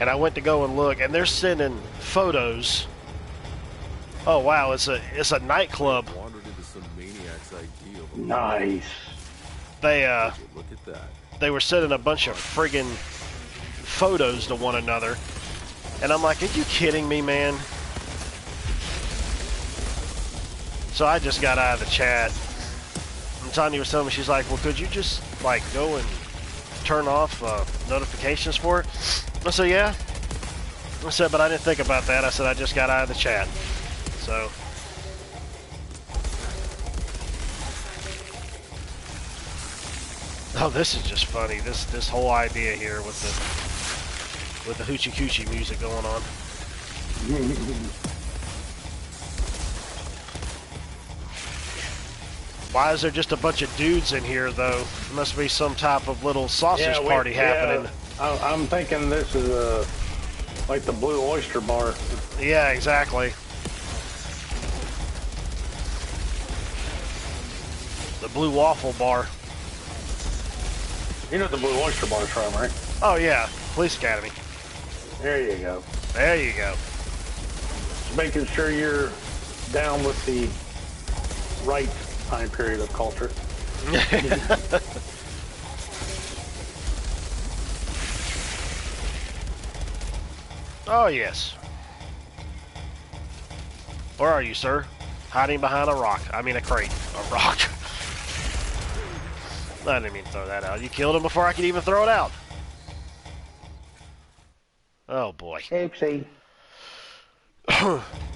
And I went to go and look, and they're sending photos. Oh wow, it's a nightclub. Nice. They Look at that. they were sending a bunch of friggin' photos to one another. And I'm like, are you kidding me, man? So I just got out of the chat. And Tanya was telling me, she's like, well, could you just, like, go and turn off notifications for it? I said, yeah. I said, but I didn't think about that. I said, I just got out of the chat. So... Oh, this is just funny. This whole idea here with the hoochie coochie music going on. Why is there just a bunch of dudes in here, though? There must be some type of little sausage party happening. I'm thinking this is like the Blue Oyster Bar. Yeah, exactly. The Blue Waffle Bar. You know what the Blue Oyster Bar is from, right? Oh, yeah. Police Academy. There you go. There you go. Just making sure you're down with the right time period of culture. Oh, yes. Where are you, sir? Hiding behind a rock. I mean a crate. A rock. I didn't mean to throw that out. You killed him before I could even throw it out. Oh, boy. Oopsie.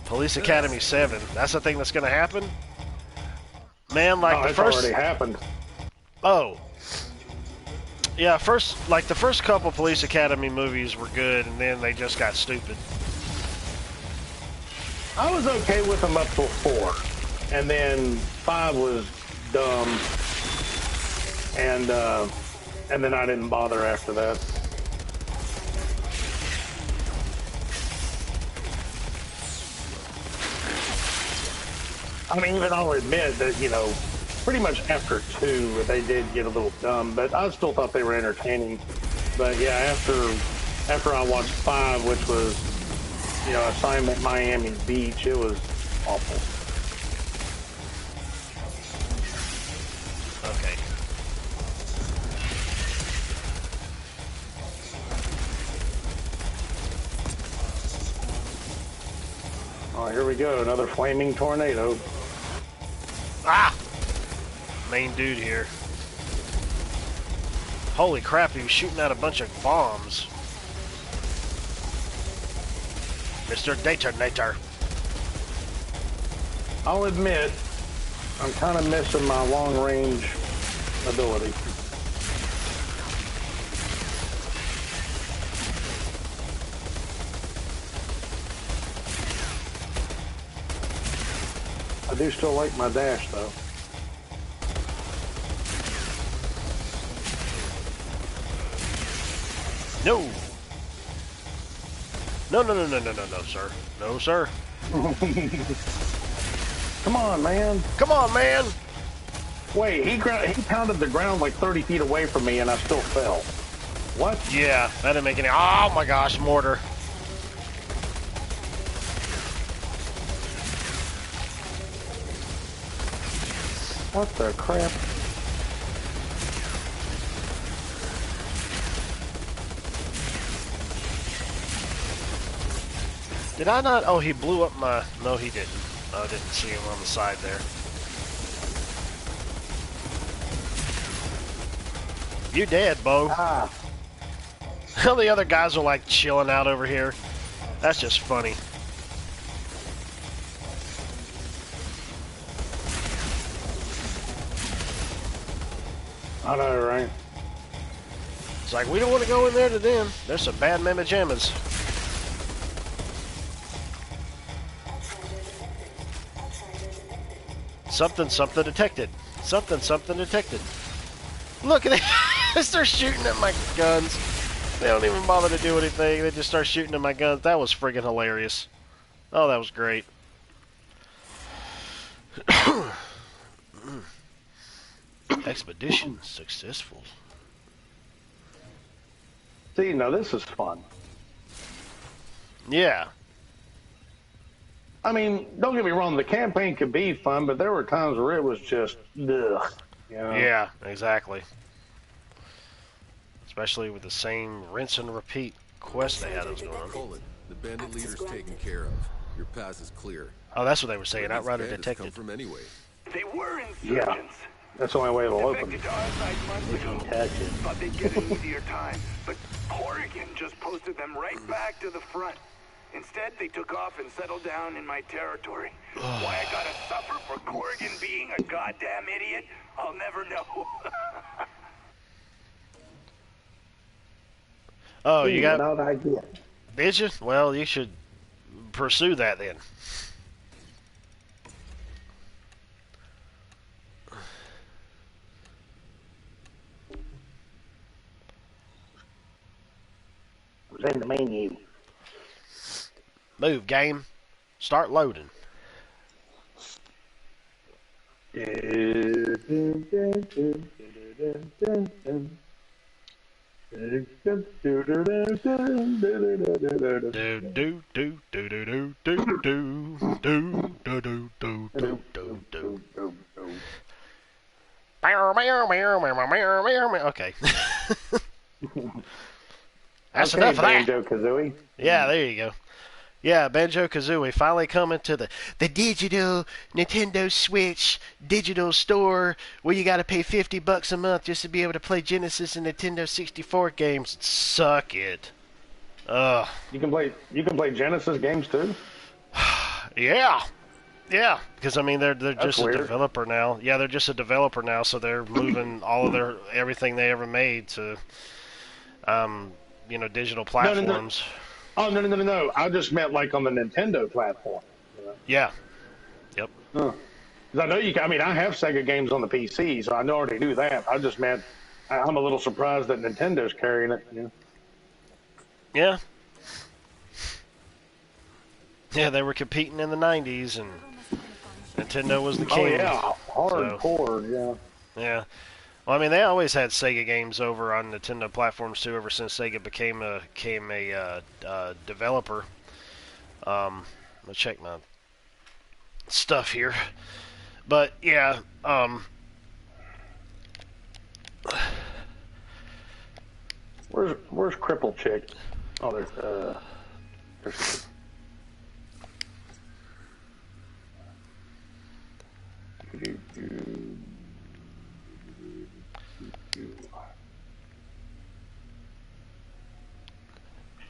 Police Academy 7. That's the thing that's going to happen? Man, like the it's first... already happened. Oh. Yeah, the first couple Police Academy movies were good, and then they just got stupid. I was okay with them up till 4. And then 5 was dumb. And and then I didn't bother after that. I mean, even I'll admit that, you know, pretty much after 2, they did get a little dumb, but I still thought they were entertaining. But yeah, after I watched 5, which was, you know, Assignment Miami Beach, it was awful. Okay. Oh, here we go, another flaming tornado. Ah! Main dude here. Holy crap, he was shooting out a bunch of bombs. Mr. Detonator. I'll admit, I'm kind of missing my long-range ability. I do still like my dash, though. No! No, no, no, no, no, no, no, sir. No, sir. Come on, man. Come on, man! Wait, he pounded the ground like 30 feet away from me, and I still fell. What? Yeah, that didn't make any... Oh my gosh, mortar. What the crap? Did I not? Oh, he blew up my... No, he didn't. I didn't see him on the side there. You dead, Bo. Ah. The other guys are like chilling out over here. That's just funny. I know, right? It's like, we don't want to go in there to them. There's some bad mamma jammas. Something, something detected. Something, something detected. Look at it. They're shooting at my guns. They don't even bother to do anything. They just start shooting at my guns. That was friggin' hilarious. Oh, that was great. Expedition successful. See, now this is fun. Yeah. I mean, don't get me wrong, the campaign could be fun, but there were times where it was just, ugh. You know? Yeah, exactly. Especially with the same rinse and repeat quest they had us doing. Colin, the bandit leader's taken care of. Your path is clear. Oh, that's what they were saying. Where these Outrider bandits detected. come from anyway. They were insurgents. Yeah. That's the only way it'll open. Defected to our side months ago. Thought they'd get an easier time, but Corrigan just posted them right back to the front. Instead, they took off and settled down in my territory. Why I gotta suffer for Corrigan being a goddamn idiot, I'll never know. Oh, you got... No idea. Did you? Well, you should pursue that then. It was in the menu. Move, game. Start loading. Okay. That's enough of that. Banjo-Kazooie. Yeah, there you go. Yeah, Banjo-Kazooie finally coming to the digital Nintendo Switch digital store where you got to pay $50 a month just to be able to play Genesis and Nintendo 64 games. Suck it. Ugh. You can play Genesis games too? Yeah. Yeah, because I mean they're That's just weird. a developer now. Yeah, they're just a developer now, so they're moving all of their everything they ever made to digital platforms. Oh, no. I just meant like on the Nintendo platform. You know? Yeah. Yep. Huh. 'Cause I know you can, I mean, I have Sega games on the PC, so I already knew that. I just meant I'm a little surprised that Nintendo's carrying it. You know? Yeah. Yeah, they were competing in the 90s, and Turbo must have been a fine ship. Nintendo was the Oh king. yeah, So, hardcore. Yeah. yeah. Well, I mean, they always had Sega games over on Nintendo platforms, too, ever since Sega became a developer. I'll check my stuff here. But, yeah, Where's Cripple Chick? Oh, there's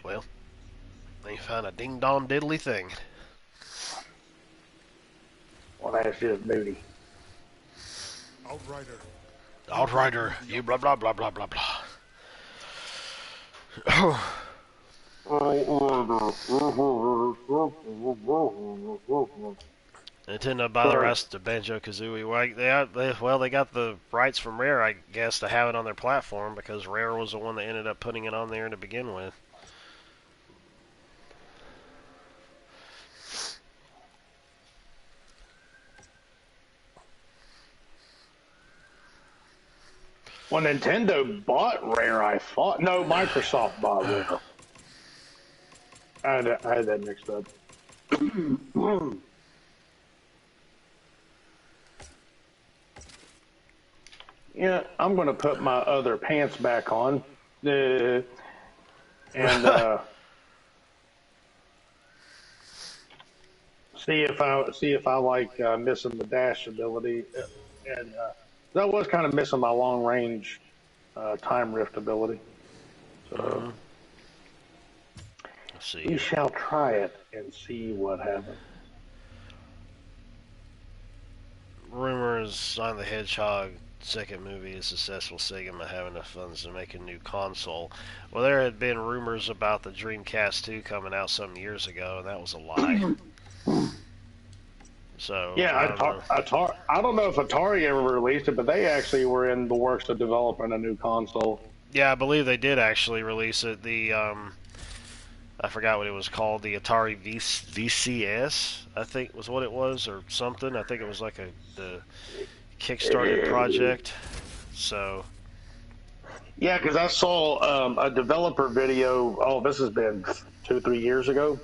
well, they found a ding-dong diddly thing. well, that's just booty. Outrider. Outrider, you blah blah blah blah blah blah. Nintendo buy the rest of Banjo-Kazooie. They got the rights from Rare, I guess, to have it on their platform because Rare was the one that ended up putting it on there to begin with. Well, Nintendo bought Rare, I thought. No, Microsoft bought Rare. I had that mixed up. Yeah, I'm going to put my other pants back on. And see if I like missing the dash ability, and that was kind of missing my long range time rift ability. So Let's see. we shall try it and see what happens. Rumors Sonic the Hedgehog second movie is successful. Sega might have enough funds to make a new console. Well, there had been rumors about the Dreamcast 2 coming out some years ago, and that was a lie. So Yeah, I don't know if Atari ever released it, but they actually were in the works of developing a new console. yeah, I believe they did actually release it. The I forgot what it was called. The Atari VCS, I think was what it was, or something. I think it was like the Kickstarter project. So Yeah, because I saw a developer video. Oh, this has been 2-3 years ago,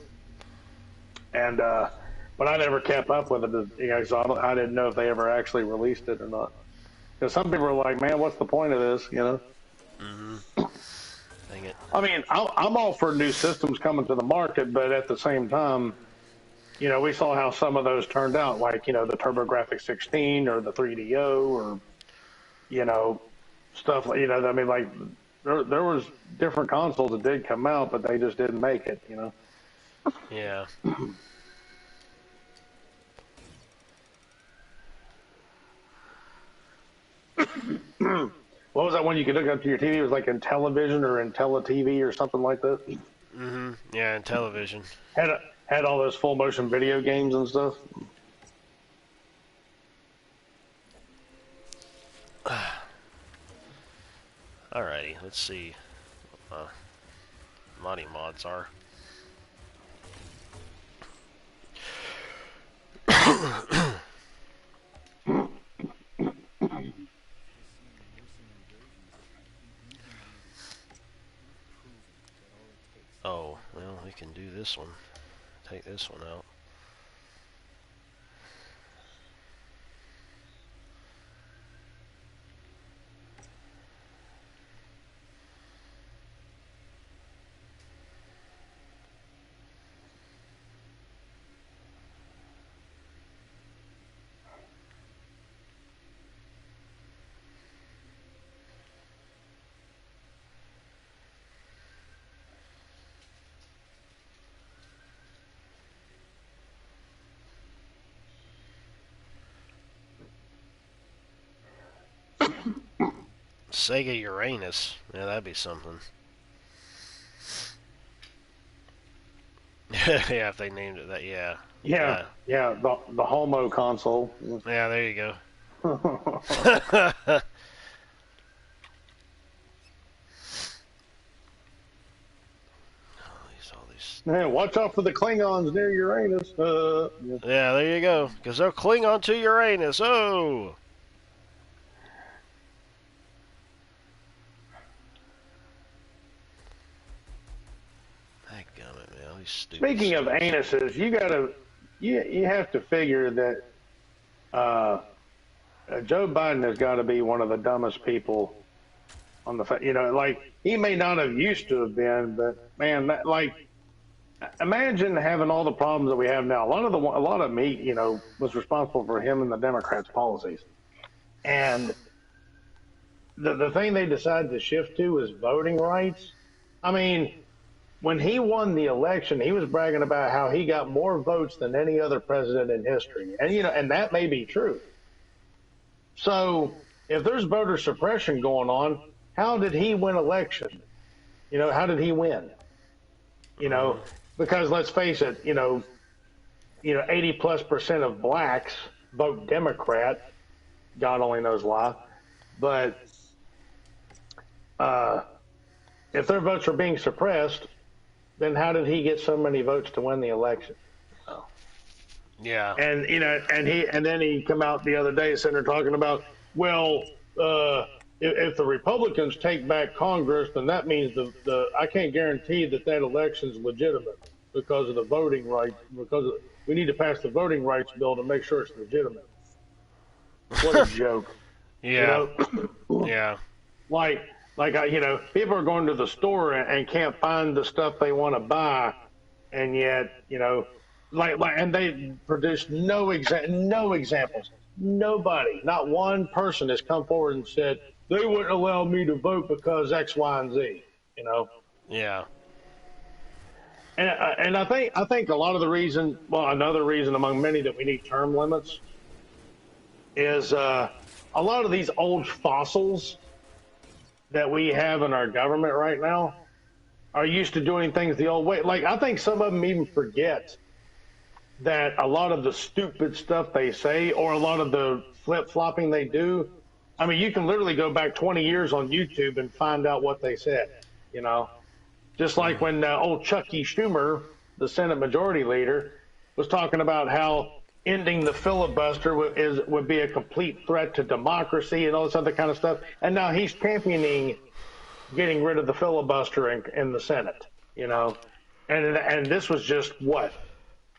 and but I never kept up with it. You know, so I didn't know if they ever actually released it or not. Because some people are like, "Man, what's the point of this?" You know. dang it. I mean, I'm all for new systems coming to the market, but at the same time, you know, we saw how some of those turned out, like, you know, the TurboGrafx 16 or the 3DO or, you know, stuff like, you know, I mean, like, there was different consoles that did come out, but they just didn't make it, you know. Yeah. What was that one you could look up to your TV? It was like Intellivision or IntelliTV or something like that. Yeah, and television. Had all those full motion video games and stuff. Alrighty, let's see what Monty mods are. Oh, well, we can do this one. Take this one out. Sega Uranus. Yeah, that'd be something. Yeah, if they named it that, yeah. Yeah, the Homo console. Yeah, there you go. all these. Man, watch out for the Klingons near Uranus. Yeah. Yeah, there you go. Because they'll cling onto Uranus. Oh! Dadgummit, man. All these stupid Speaking of anuses, you have to figure that Joe Biden has got to be one of the dumbest people on the like he may not have used to have been, but man, imagine having all the problems that we have now. A lot of me, was responsible for him and the Democrats' policies, and the thing they decided to shift to is voting rights. I mean, when he won the election, he was bragging about how he got more votes than any other president in history, and that may be true. So if there's voter suppression going on, how did he win election? How did he win? Because let's face it, 80+% of blacks vote Democrat. God only knows why. But if their votes are being suppressed, then how did he get so many votes to win the election? Yeah. And and then he come out the other day sitting there talking about, well, if the Republicans take back Congress, then that means I can't guarantee that election's legitimate because of the voting rights. We need to pass the voting rights bill to make sure it's legitimate. What a joke! Yeah. Yeah. Like people are going to the store and can't find the stuff they want to buy, and yet and they produce no examples. Nobody, not one person, has come forward and said they wouldn't allow me to vote because X, Y, and Z. Yeah. And I think a lot of the reason, another reason among many that we need term limits is a lot of these old fossils that we have in our government right now are used to doing things the old way. Like, I think some of them even forget that a lot of the stupid stuff they say or a lot of the flip-flopping they do, I mean, you can literally go back 20 years on YouTube and find out what they said, Just like when old Chucky Schumer, the Senate Majority Leader, was talking about how ending the filibuster would be a complete threat to democracy and all this other kind of stuff. And now he's championing getting rid of the filibuster in the Senate, And this was just, what,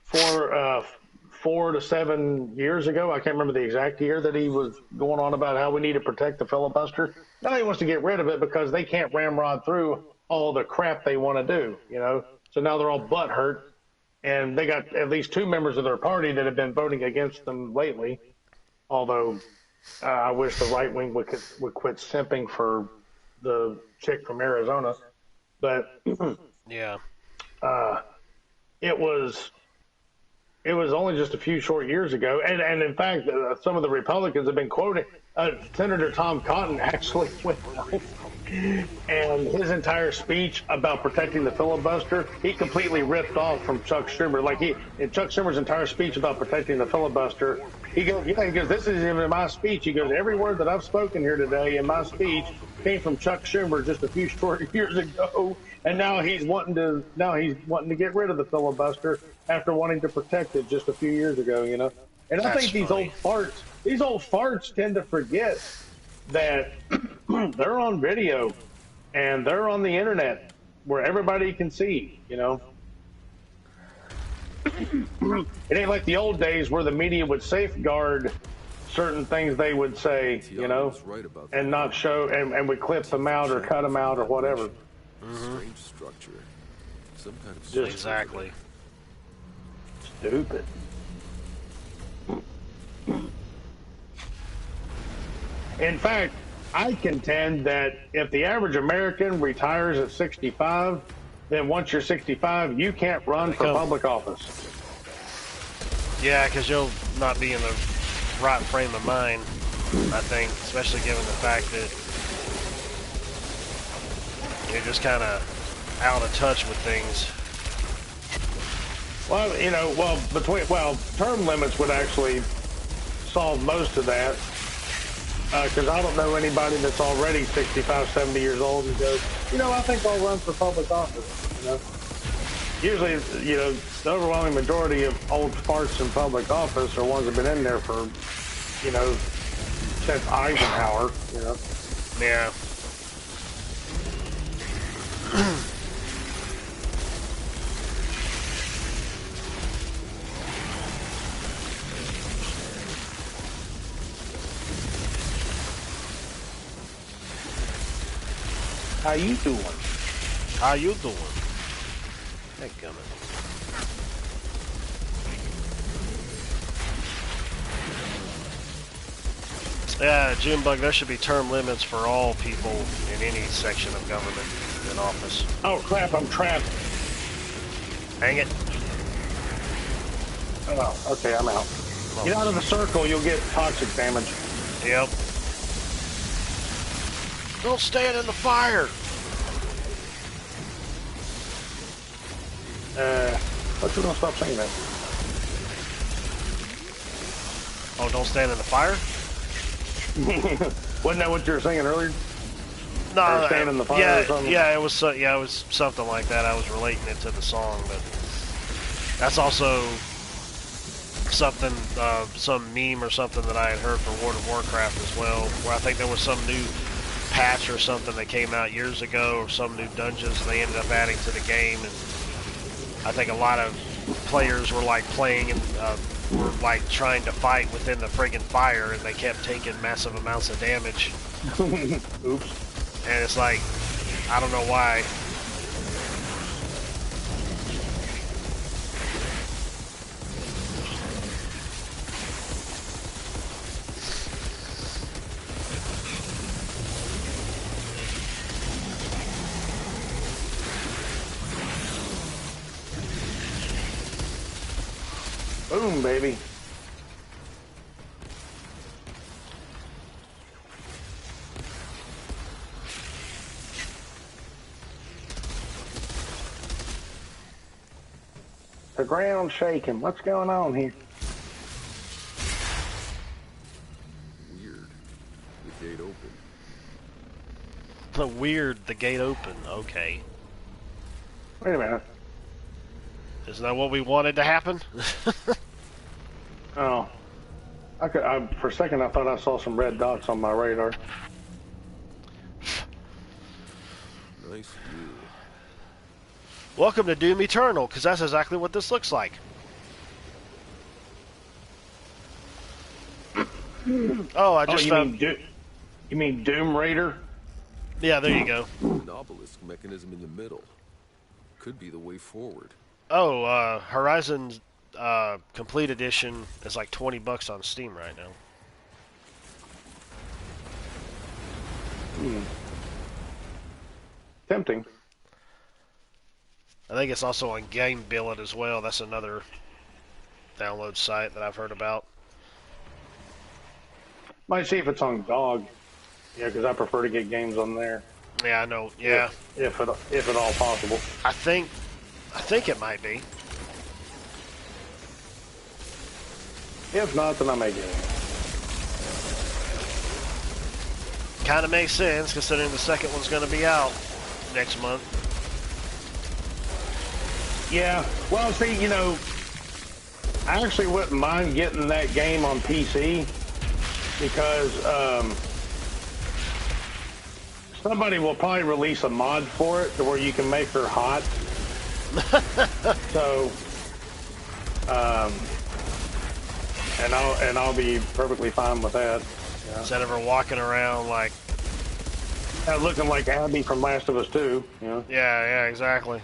4 to 7 years ago? I can't remember the exact year that he was going on about how we need to protect the filibuster. Now he wants to get rid of it because they can't ramrod through all the crap they want to do, So now they're all butthurt. And they got at least 2 members of their party that have been voting against them lately. Although I wish the right wing would quit simping for the chick from Arizona. But yeah, it was only just a few short years ago. And in fact, some of the Republicans have been quoting Senator Tom Cotton actually went out, and his entire speech about protecting the filibuster, he completely ripped off from Chuck Schumer. Like in Chuck Schumer's entire speech about protecting the filibuster, he goes, this isn't even my speech. He goes, every word that I've spoken here today in my speech came from Chuck Schumer just a few short years ago, and now he's wanting to get rid of the filibuster after wanting to protect it just a few years ago, And I think these old farts tend to forget that they're on video and they're on the internet where everybody can see, It ain't like the old days where the media would safeguard certain things they would say, and not show, and would clip them out or cut them out or whatever. Strange structure. Some kind of Just exactly. Stupid. In fact, I contend that if the average American retires at 65, then once you're 65, you can't run for public office. Yeah, because you'll not be in the right frame of mind, I think, especially given the fact that you're just kind of out of touch with things. Well, term limits would actually solve most of that. Because I don't know anybody that's already 65, 70 years old who goes, I think I'll run for public office, usually, the overwhelming majority of old farts in public office are ones that have been in there for, since Eisenhower. Yeah. How you doing? How you doing? Hey, coming. Yeah, Junebug, there should be term limits for all people in any section of government in office. Oh crap, I'm trapped. Hang it. Oh, okay, I'm out. Get out of the circle, you'll get toxic damage. Yep. Don't stand in the fire! But you don't stop saying that. Oh, don't stand in the fire? Wasn't that what you were saying earlier? No, Or stand in the fire yeah, or something? yeah, it was something like that. I was relating it to the song, but that's also something, some meme or something that I had heard for World of Warcraft as well, where I think there was some new patch or something that came out years ago, or some new dungeons they ended up adding to the game, and I think a lot of players were like playing and were like trying to fight within the friggin' fire, and they kept taking massive amounts of damage. Oops. And it's like, I don't know why. Boom, baby. The ground's shaking. What's going on here? Weird. The gate open. The weird, the gate open. Okay. Wait a minute. Isn't that what we wanted to happen? Oh. For a second, I thought I saw some red dots on my radar. Nice view. Welcome to Doom Eternal, because that's exactly what this looks like. Oh, I just found... You mean Doom Raider? Yeah, there you go. An obelisk mechanism in the middle. Could be the way forward. Oh, Horizon Complete Edition is like $20 on Steam right now. Tempting. I think it's also on Game Billet as well. That's another download site that I've heard about. Might see if it's on GOG. Yeah, because I prefer to get games on there. Yeah, I know. Yeah, If at all possible. I think it might be. If not, then I may get it. Kind of makes sense considering the second one's going to be out next month. Yeah. Well, see, I actually wouldn't mind getting that game on PC because somebody will probably release a mod for it to where you can make her hot. So, and I'll be perfectly fine with that. Yeah. Instead of her walking around like... Looking like Abby from Last of Us 2. Yeah, exactly.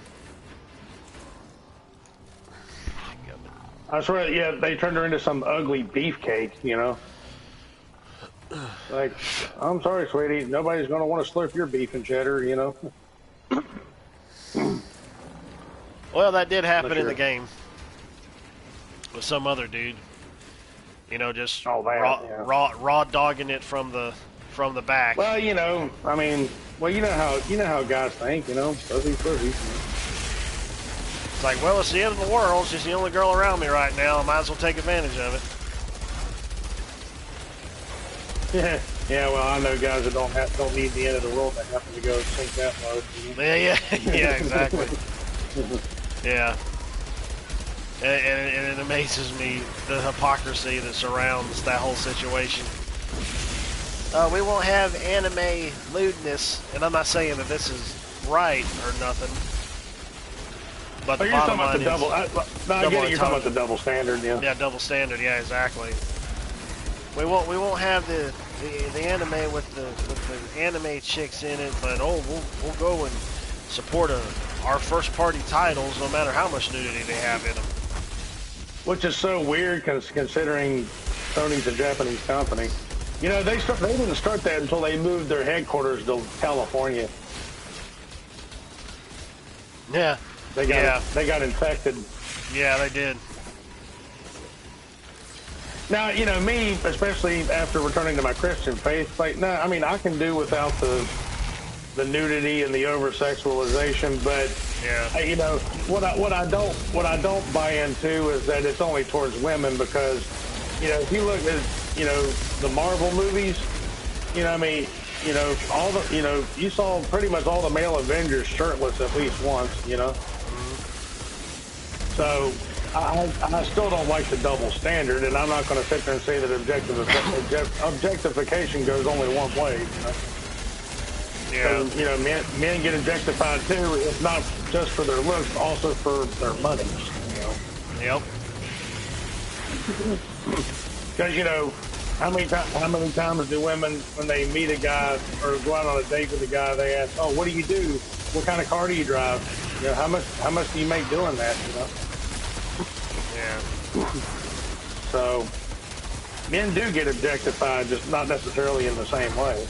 I swear, yeah, they turned her into some ugly beefcake, Like, I'm sorry, sweetie, nobody's going to want to slurp your beef and cheddar, Well, that did happen in the game. With some other dude. Just raw dogging it from the back. Well, you know how guys think, fuzzy. It's like, well, it's the end of the world. She's the only girl around me right now. I might as well take advantage of it. Yeah. Well, I know guys that don't need the end of the world that happen to go sink that low. Yeah, exactly. Yeah. And it amazes me the hypocrisy that surrounds that whole situation. We won't have anime lewdness, and I'm not saying that this is right or nothing. But the you're bottom talking about line the double. is, I get it. You're talking about the double standard, yeah. yeah, double standard. Yeah, exactly. We won't have the anime with the anime chicks in it, but we'll go and support our first party titles no matter how much nudity they have in them. Which is so weird considering Sony's a Japanese company. You know, they didn't start that until they moved their headquarters to California. Yeah. They got infected. Yeah, they did. Now, you know, me, especially after returning to my Christian faith, like, no, I mean, I can do without the nudity and the over sexualization, but yeah, you know, what I don't buy into is that it's only towards women, because, you know, if you look at, you know, the Marvel movies, you know, I mean, you know, you saw pretty much all the male Avengers shirtless at least once, you know. So I still don't like the double standard, and I'm not going to sit there and say that objectification goes only one way. You know? Yeah. So, you know, men get objectified too, if not just for their looks, but also for their money. You know? Yep. Because, you know, how many times do women, when they meet a guy or go out on a date with a guy, they ask, "Oh, what do you do? What kind of car do you drive? You know, how much do you make doing that?" You know. Yeah. So, men do get objectified, just not necessarily in the same way.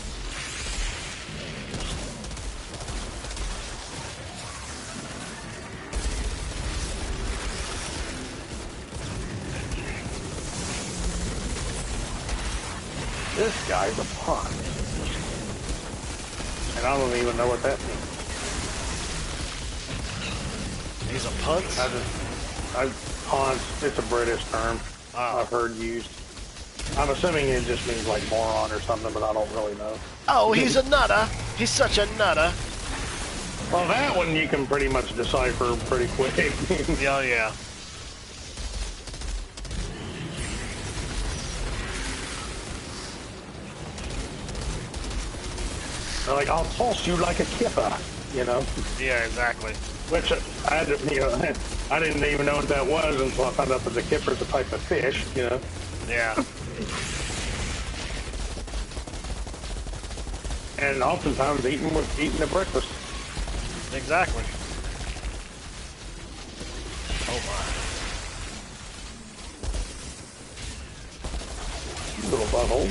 This guy's a punk. And I don't even know what that means. He's a punt? Punk, it's a British term I've heard used. I'm assuming it just means like moron or something, but I don't really know. Oh, he's a nutter. He's such a nutter. Well, that one you can pretty much decipher pretty quick. Yeah, yeah. They're like, "I'll toss you like a kipper," you know? Yeah, exactly. Which I had to, you know, I didn't even know what that was until I found out that the kipper is a type of fish, you know? Yeah. And oftentimes eaten at breakfast. Exactly. Oh my. Little butthole.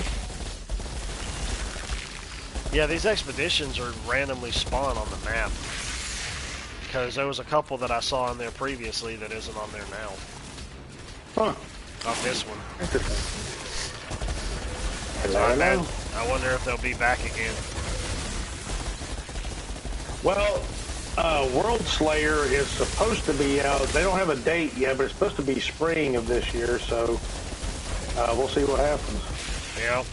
Yeah, these expeditions are randomly spawn on the map. Because there was a couple that I saw on there previously that isn't on there now. Huh. Not this one. Interesting. So I wonder if they'll be back again. Well, World Slayer is supposed to be out. They don't have a date yet, but it's supposed to be spring of this year, so we'll see what happens. Yeah.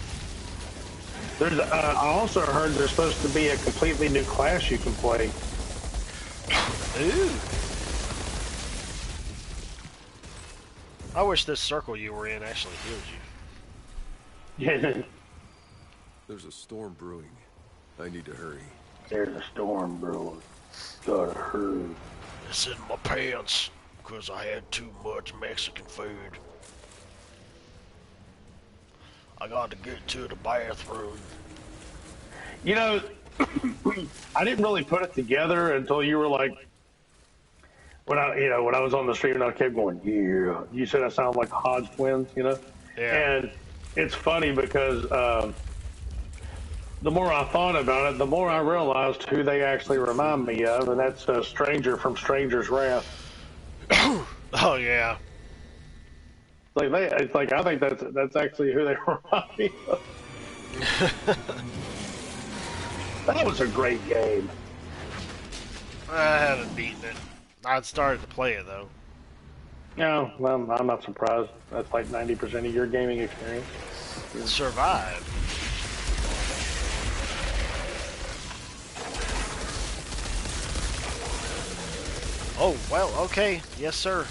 I also heard there's supposed to be a completely new class you can play. Ooh. I wish this circle you were in actually healed you. Yeah. There's a storm brewing. I need to hurry. There's a storm brewing. Gotta hurry. It's in my pants because I had too much Mexican food. I got to get to the bathroom. You know, I didn't really put it together until you were like, when I was on the stream and I kept going, yeah. You said I sound like Hodge twins, you know? Yeah. And it's funny because the more I thought about it, the more I realized who they actually remind me of, and that's a Stranger from Stranger's Wrath. Oh yeah. It's like I think that's actually who they remind me of. That was a great game. I haven't beaten it. I'd started to play it though. No, well, I'm not surprised. That's like 90% of your gaming experience. Survive. Oh, well, okay. Yes, sir.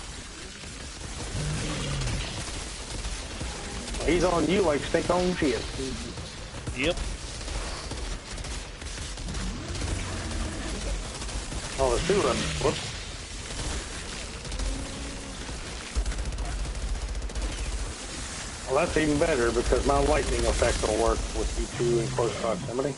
He's on you like steak on shit. Yep. Oh, there's two of them. Whoops. Well, that's even better because my lightning effect will work with you two in close proximity.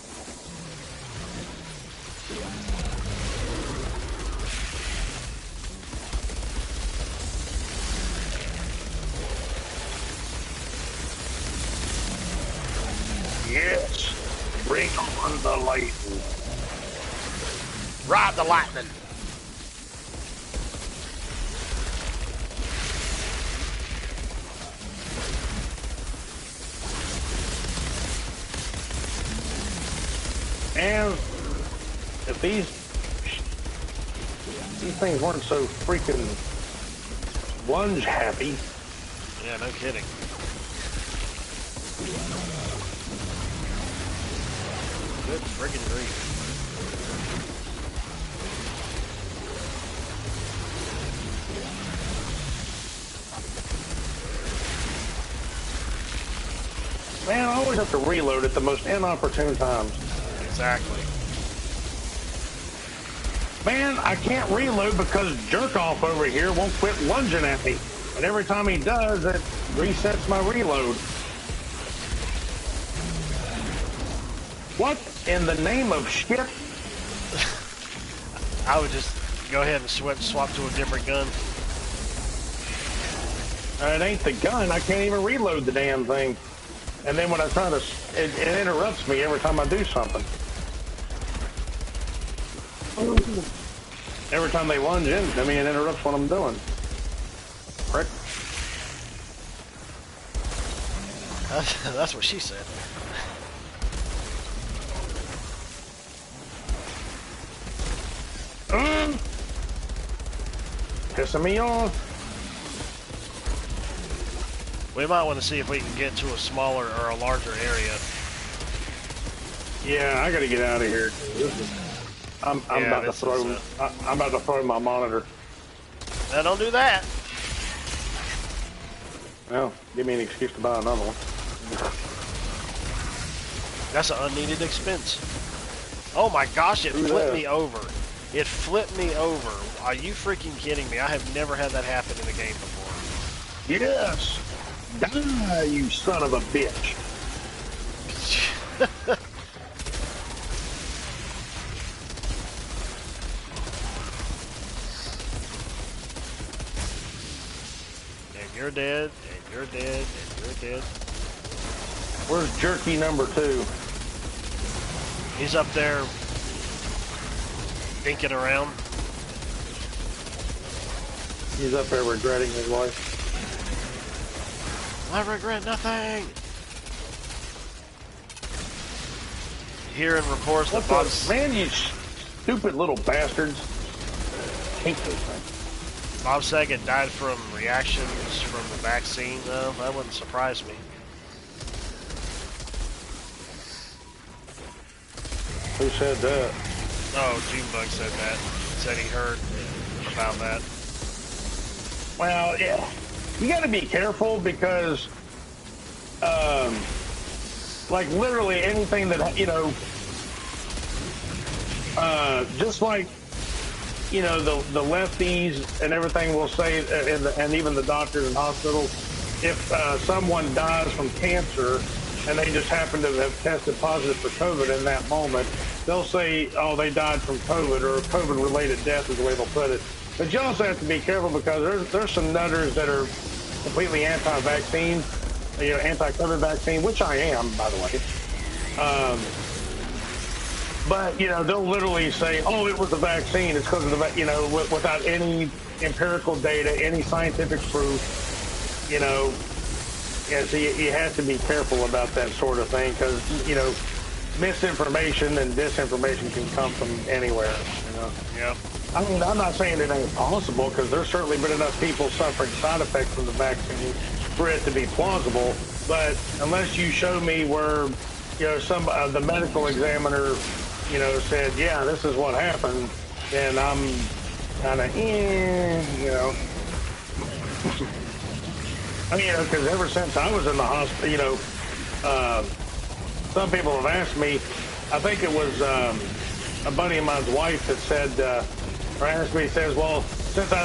Yes, bring on the lightning. Ride the lightning. And if these things weren't so freaking lunge happy. Yeah, no kidding. Good friggin' grief. Man, I always have to reload at the most inopportune times. Exactly. Man, I can't reload because Jerkoff over here won't quit lunging at me. And every time he does, it resets my reload. What in the name of shit? I would just go ahead and swap to a different gun. It ain't the gun. I can't even reload the damn thing. And then when I try to, it interrupts me every time I do something. Every time they lunge into me, it interrupts what I'm doing. Prick. That's what she said. Pissing me off. We might want to see if we can get to a smaller or a larger area. Yeah, I gotta get out of here. I'm about to throw. I'm about to throw my monitor. Now don't do that. Well, give me an excuse to buy another one. That's an unneeded expense. Oh my gosh, it flipped me over. It flipped me over. Are you freaking kidding me? I have never had that happen in a game before. Yes. Die, you son of a bitch. And you're dead, and you're dead, and you're dead. Where's Jerky number 2? He's up there thinking around. He's up there regretting his life. I regret nothing. Hearing reports that Bob's... Man, you stupid little bastards. Hate those things. Bob Saget died from reactions from the vaccine, though. That wouldn't surprise me. Who said that? Oh, Junebug said that. Said he heard about that. Well, yeah. You gotta be careful because, like literally anything that, you know, just like, you know, the lefties and everything will say, and even the doctors in hospitals, if someone dies from cancer and they just happen to have tested positive for COVID in that moment, they'll say, oh, they died from COVID, or COVID-related death is the way they'll put it. But you also have to be careful because there's some nutters that are completely anti-vaccine, you know, anti-COVID vaccine, which I am, by the way. But, you know, they'll literally say, oh, it was the vaccine. It's because of the, you know, without any empirical data, any scientific proof, you know. Yeah, so you have to be careful about that sort of thing because, you know, misinformation and disinformation can come from anywhere, you know. Yep. I mean, I'm not saying it ain't possible because there's certainly been enough people suffering side effects from the vaccine for it to be plausible. But unless you show me where, you know, the medical examiner, you know, said, yeah, this is what happened, then kind of, you know. I mean, because ever since I was in the hospital, some people have asked me, I think it was a buddy of mine's wife that said, or asked me, says, well, since I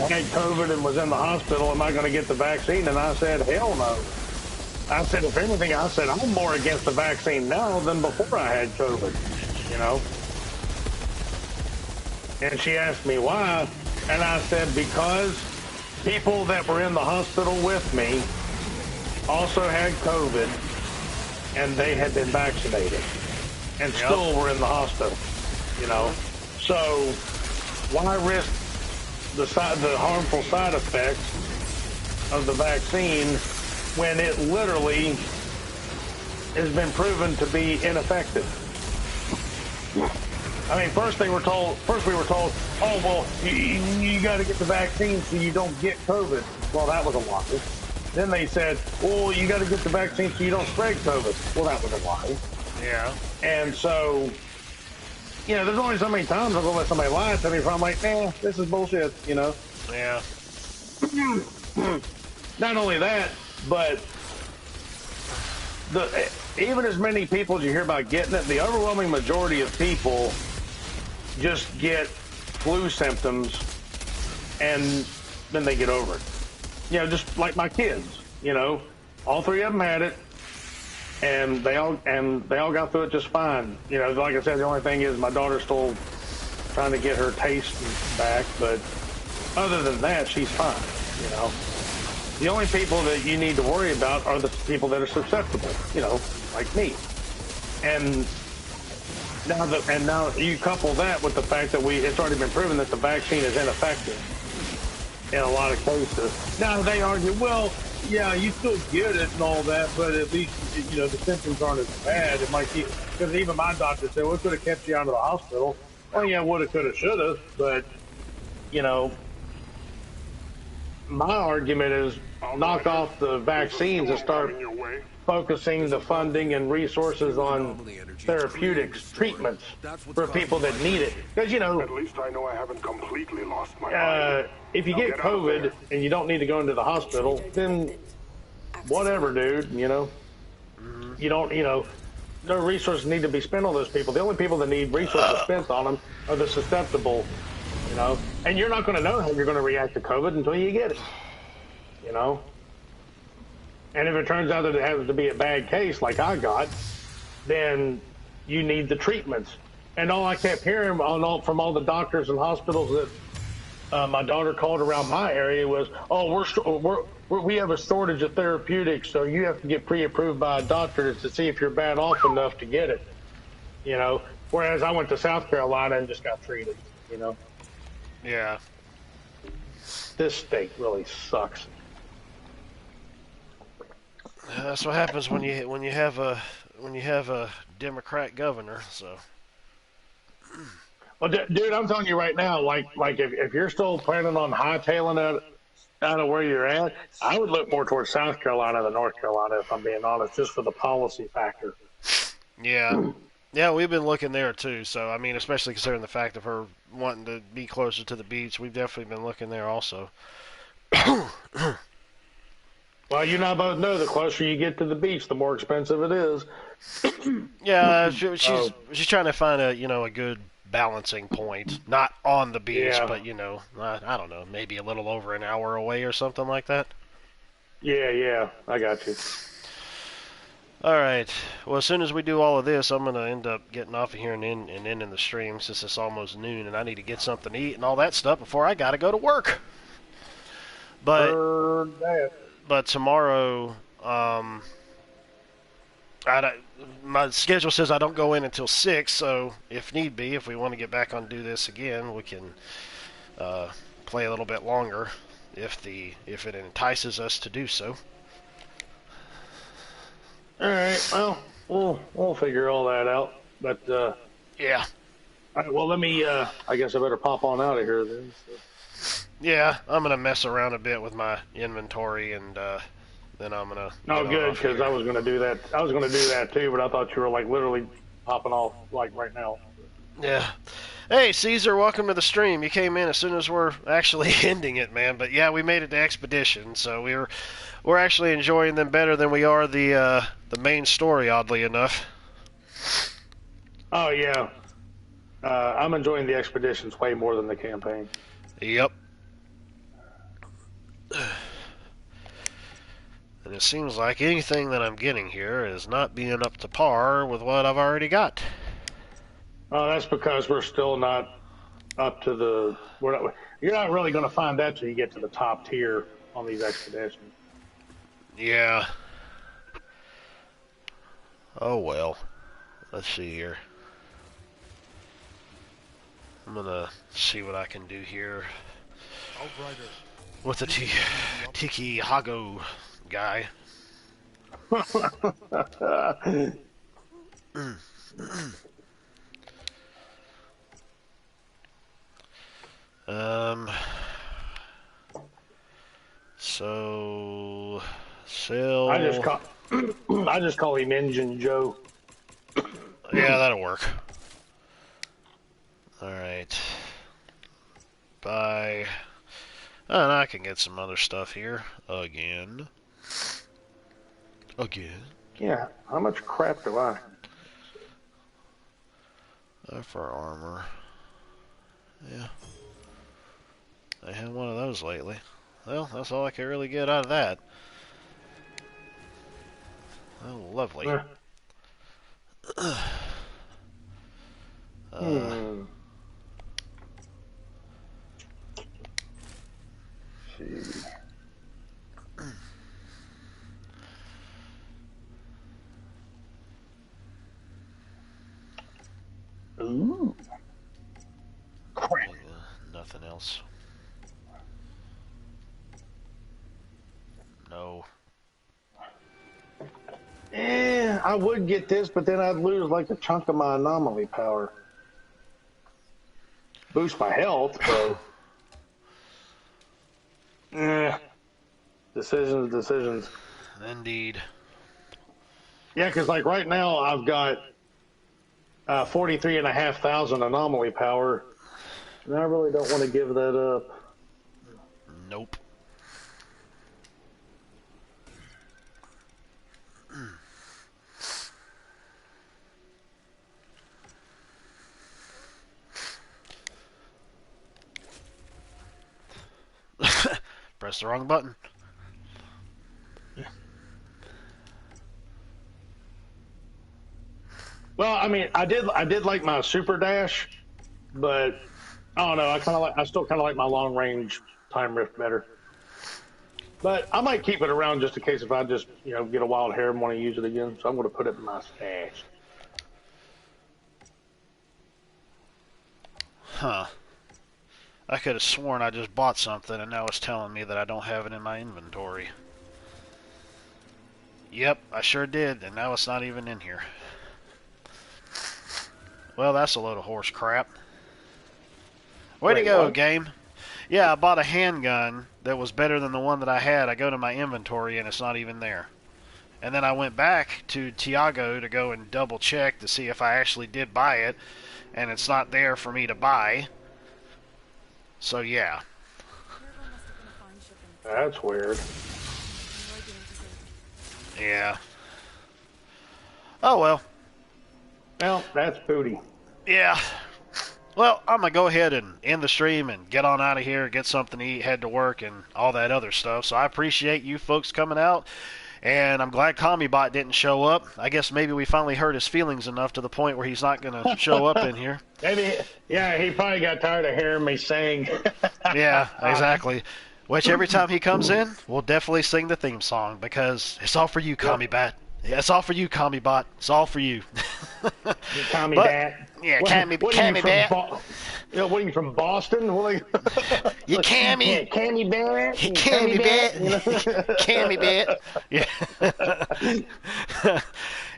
had COVID and was in the hospital, am I going to get the vaccine? And I said, hell no. I said, if anything, I said, I'm more against the vaccine now than before I had COVID, you know. And she asked me why, and I said, because people that were in the hospital with me also had COVID, and they had been vaccinated, and still were in the hospital, you know. So why risk the harmful side effects of the vaccine when it literally has been proven to be ineffective? I mean, first we were told, oh, well, you got to get the vaccine so you don't get COVID. Well, that was a lie. Then they said, oh, you got to get the vaccine so you don't spread COVID. Well, that was a lie. Yeah. And so, you know, there's only so many times I'm going to let somebody lie to me before I'm like, nah, this is bullshit, you know? Yeah. Not only that, but even as many people as you hear about getting it, the overwhelming majority of people just get flu symptoms and then they get over it. You know, just like my kids, you know, all three of them had it and they all got through it just fine. You know, like I said, the only thing is my daughter's still trying to get her taste back, but other than that, she's fine, you know. The only people that you need to worry about are the people that are susceptible, you know, like me. And now you couple that with the fact that it's already been proven that the vaccine is ineffective in a lot of cases. Now they argue, well, yeah, you still get it and all that, but at least, you know, the symptoms aren't as bad. It might keep, because even my doctor said, well, it could have kept you out of the hospital. Well, yeah, woulda, coulda, shoulda, but, you know, my argument is knock off the vaccines and start focusing the funding and resources on therapeutics, treatments for people that need it. Because, you know, At least I know I haven't completely lost my mind. if you get COVID and you don't need to go into the hospital, then whatever, dude, you know. You don't, you know, no resources need to be spent on those people. The only people that need resources spent on them are the susceptible, you know. And you're not going to know how you're going to react to COVID until you get it, you know. And if it turns out that it happens to be a bad case like I got, then you need the treatments. And all I kept hearing from all the doctors and hospitals that my daughter called around my area was, oh, we have a shortage of therapeutics, so you have to get pre-approved by a doctor to see if you're bad off enough to get it, you know. Whereas I went to South Carolina and just got treated, you know. Yeah. This state really sucks. That's what happens when you have a Democrat governor. So. Well, dude, I'm telling you right now, like if you're still planning on hightailing out of where you're at, I would look more towards South Carolina than North Carolina, if I'm being honest, just for the policy factor. Yeah. Yeah, we've been looking there too. So I mean, especially considering the fact of her wanting to be closer to the beach, we've definitely been looking there also. Well, you and I both know the closer you get to the beach, the more expensive it is. Yeah, she's trying to find a good balancing point, not on the beach, Yeah. but I don't know, maybe a little over an hour away or something like that. Yeah, I got you. All right. Well, as soon as we do all of this, I'm gonna end up getting off of here and ending the stream since it's almost noon, and I need to get something to eat and all that stuff before I gotta go to work. But tomorrow, my schedule says I don't go in until 6, so if need be, if we want to get back on do this again, we can play a little bit longer if it entices us to do so. All right. Well, we'll figure all that out. But yeah. All right, well, let me. I guess I better pop on out of here then. So. Yeah, I'm gonna mess around a bit with my inventory, and then I'm gonna. Oh, good, because I was gonna do that. I was gonna do that too, but I thought you were like literally popping off like right now. Yeah, Hey, Caesar, welcome to the stream. You came in as soon as we're actually ending it, man. But yeah, we made it to Expedition, so we're actually enjoying them better than we are the main story, oddly enough. Oh yeah, I'm enjoying the expeditions way more than the campaign. Yep. And it seems like anything that I'm getting here is not being up to par with what I've already got. Oh, that's because we're still not up to the. You're not really going to find that till you get to the top tier on these expeditions. Yeah. Oh well. Let's see here. I'm gonna see what I can do here Outrider. with the Tiki Hago guy. So sell. I just call him Engine Joe. Yeah, that'll work. All right. Buy. Oh, and I can get some other stuff here again. Yeah, how much crap do I? For armor. Yeah. I had one of those lately. Well, that's all I can really get out of that. Oh, lovely. See. Ooh. Crap. Nothing else. No. I would get this, but then I'd lose like a chunk of my anomaly power. Boost my health, but decisions. Indeed. Yeah, because like right now I've got 43,500 anomaly power, and I really don't want to give that up. Nope. Press the wrong button. Well, I mean, I did like my super dash, but I don't know. I still kind of like my long range time rift better. But I might keep it around just in case if I just get a wild hair and want to use it again. So I'm going to put it in my stash. Huh. I could have sworn I just bought something and now it's telling me that I don't have it in my inventory. Yep, I sure did, and now it's not even in here. Well, that's a load of horse crap. Way to go, what? game. Yeah, I bought a handgun that was better than the one that I had. I go to my inventory and it's not even there. And then I went back to Tiago to go and double check to see if I actually did buy it, and it's not there for me to buy. So yeah. That's weird. Yeah. Oh well. Well, that's booty. Yeah. Well, I'm going to go ahead and end the stream and get on out of here, get something to eat, head to work, and all that other stuff. So I appreciate you folks coming out, and I'm glad CommieBot didn't show up. I guess maybe we finally hurt his feelings enough to the point where he's not going to show up in here. Maybe, yeah, he probably got tired of hearing me sing. Yeah, exactly. Which every time he comes in, we'll definitely sing the theme song because it's all for you, CommieBot. Yeah, it's all for you, CommieBot. It's all for you. CommieBat. Yeah, What CommieBat. What are you from Boston? What are you? You Cammy. CommieBat. CommieBat. Yeah.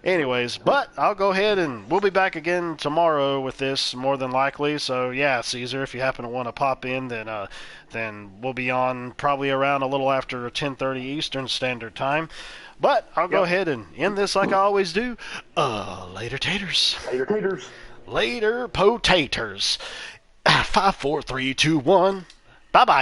Anyways, but I'll go ahead and we'll be back again tomorrow with this more than likely. So yeah, Caesar, if you happen to want to pop in, then we'll be on probably around a little after 10:30 Eastern Standard Time. But I'll go ahead and end this like I always do. Later, taters. Later, taters. Later, potaters. 5, 4, 3, 2, 1. Bye bye.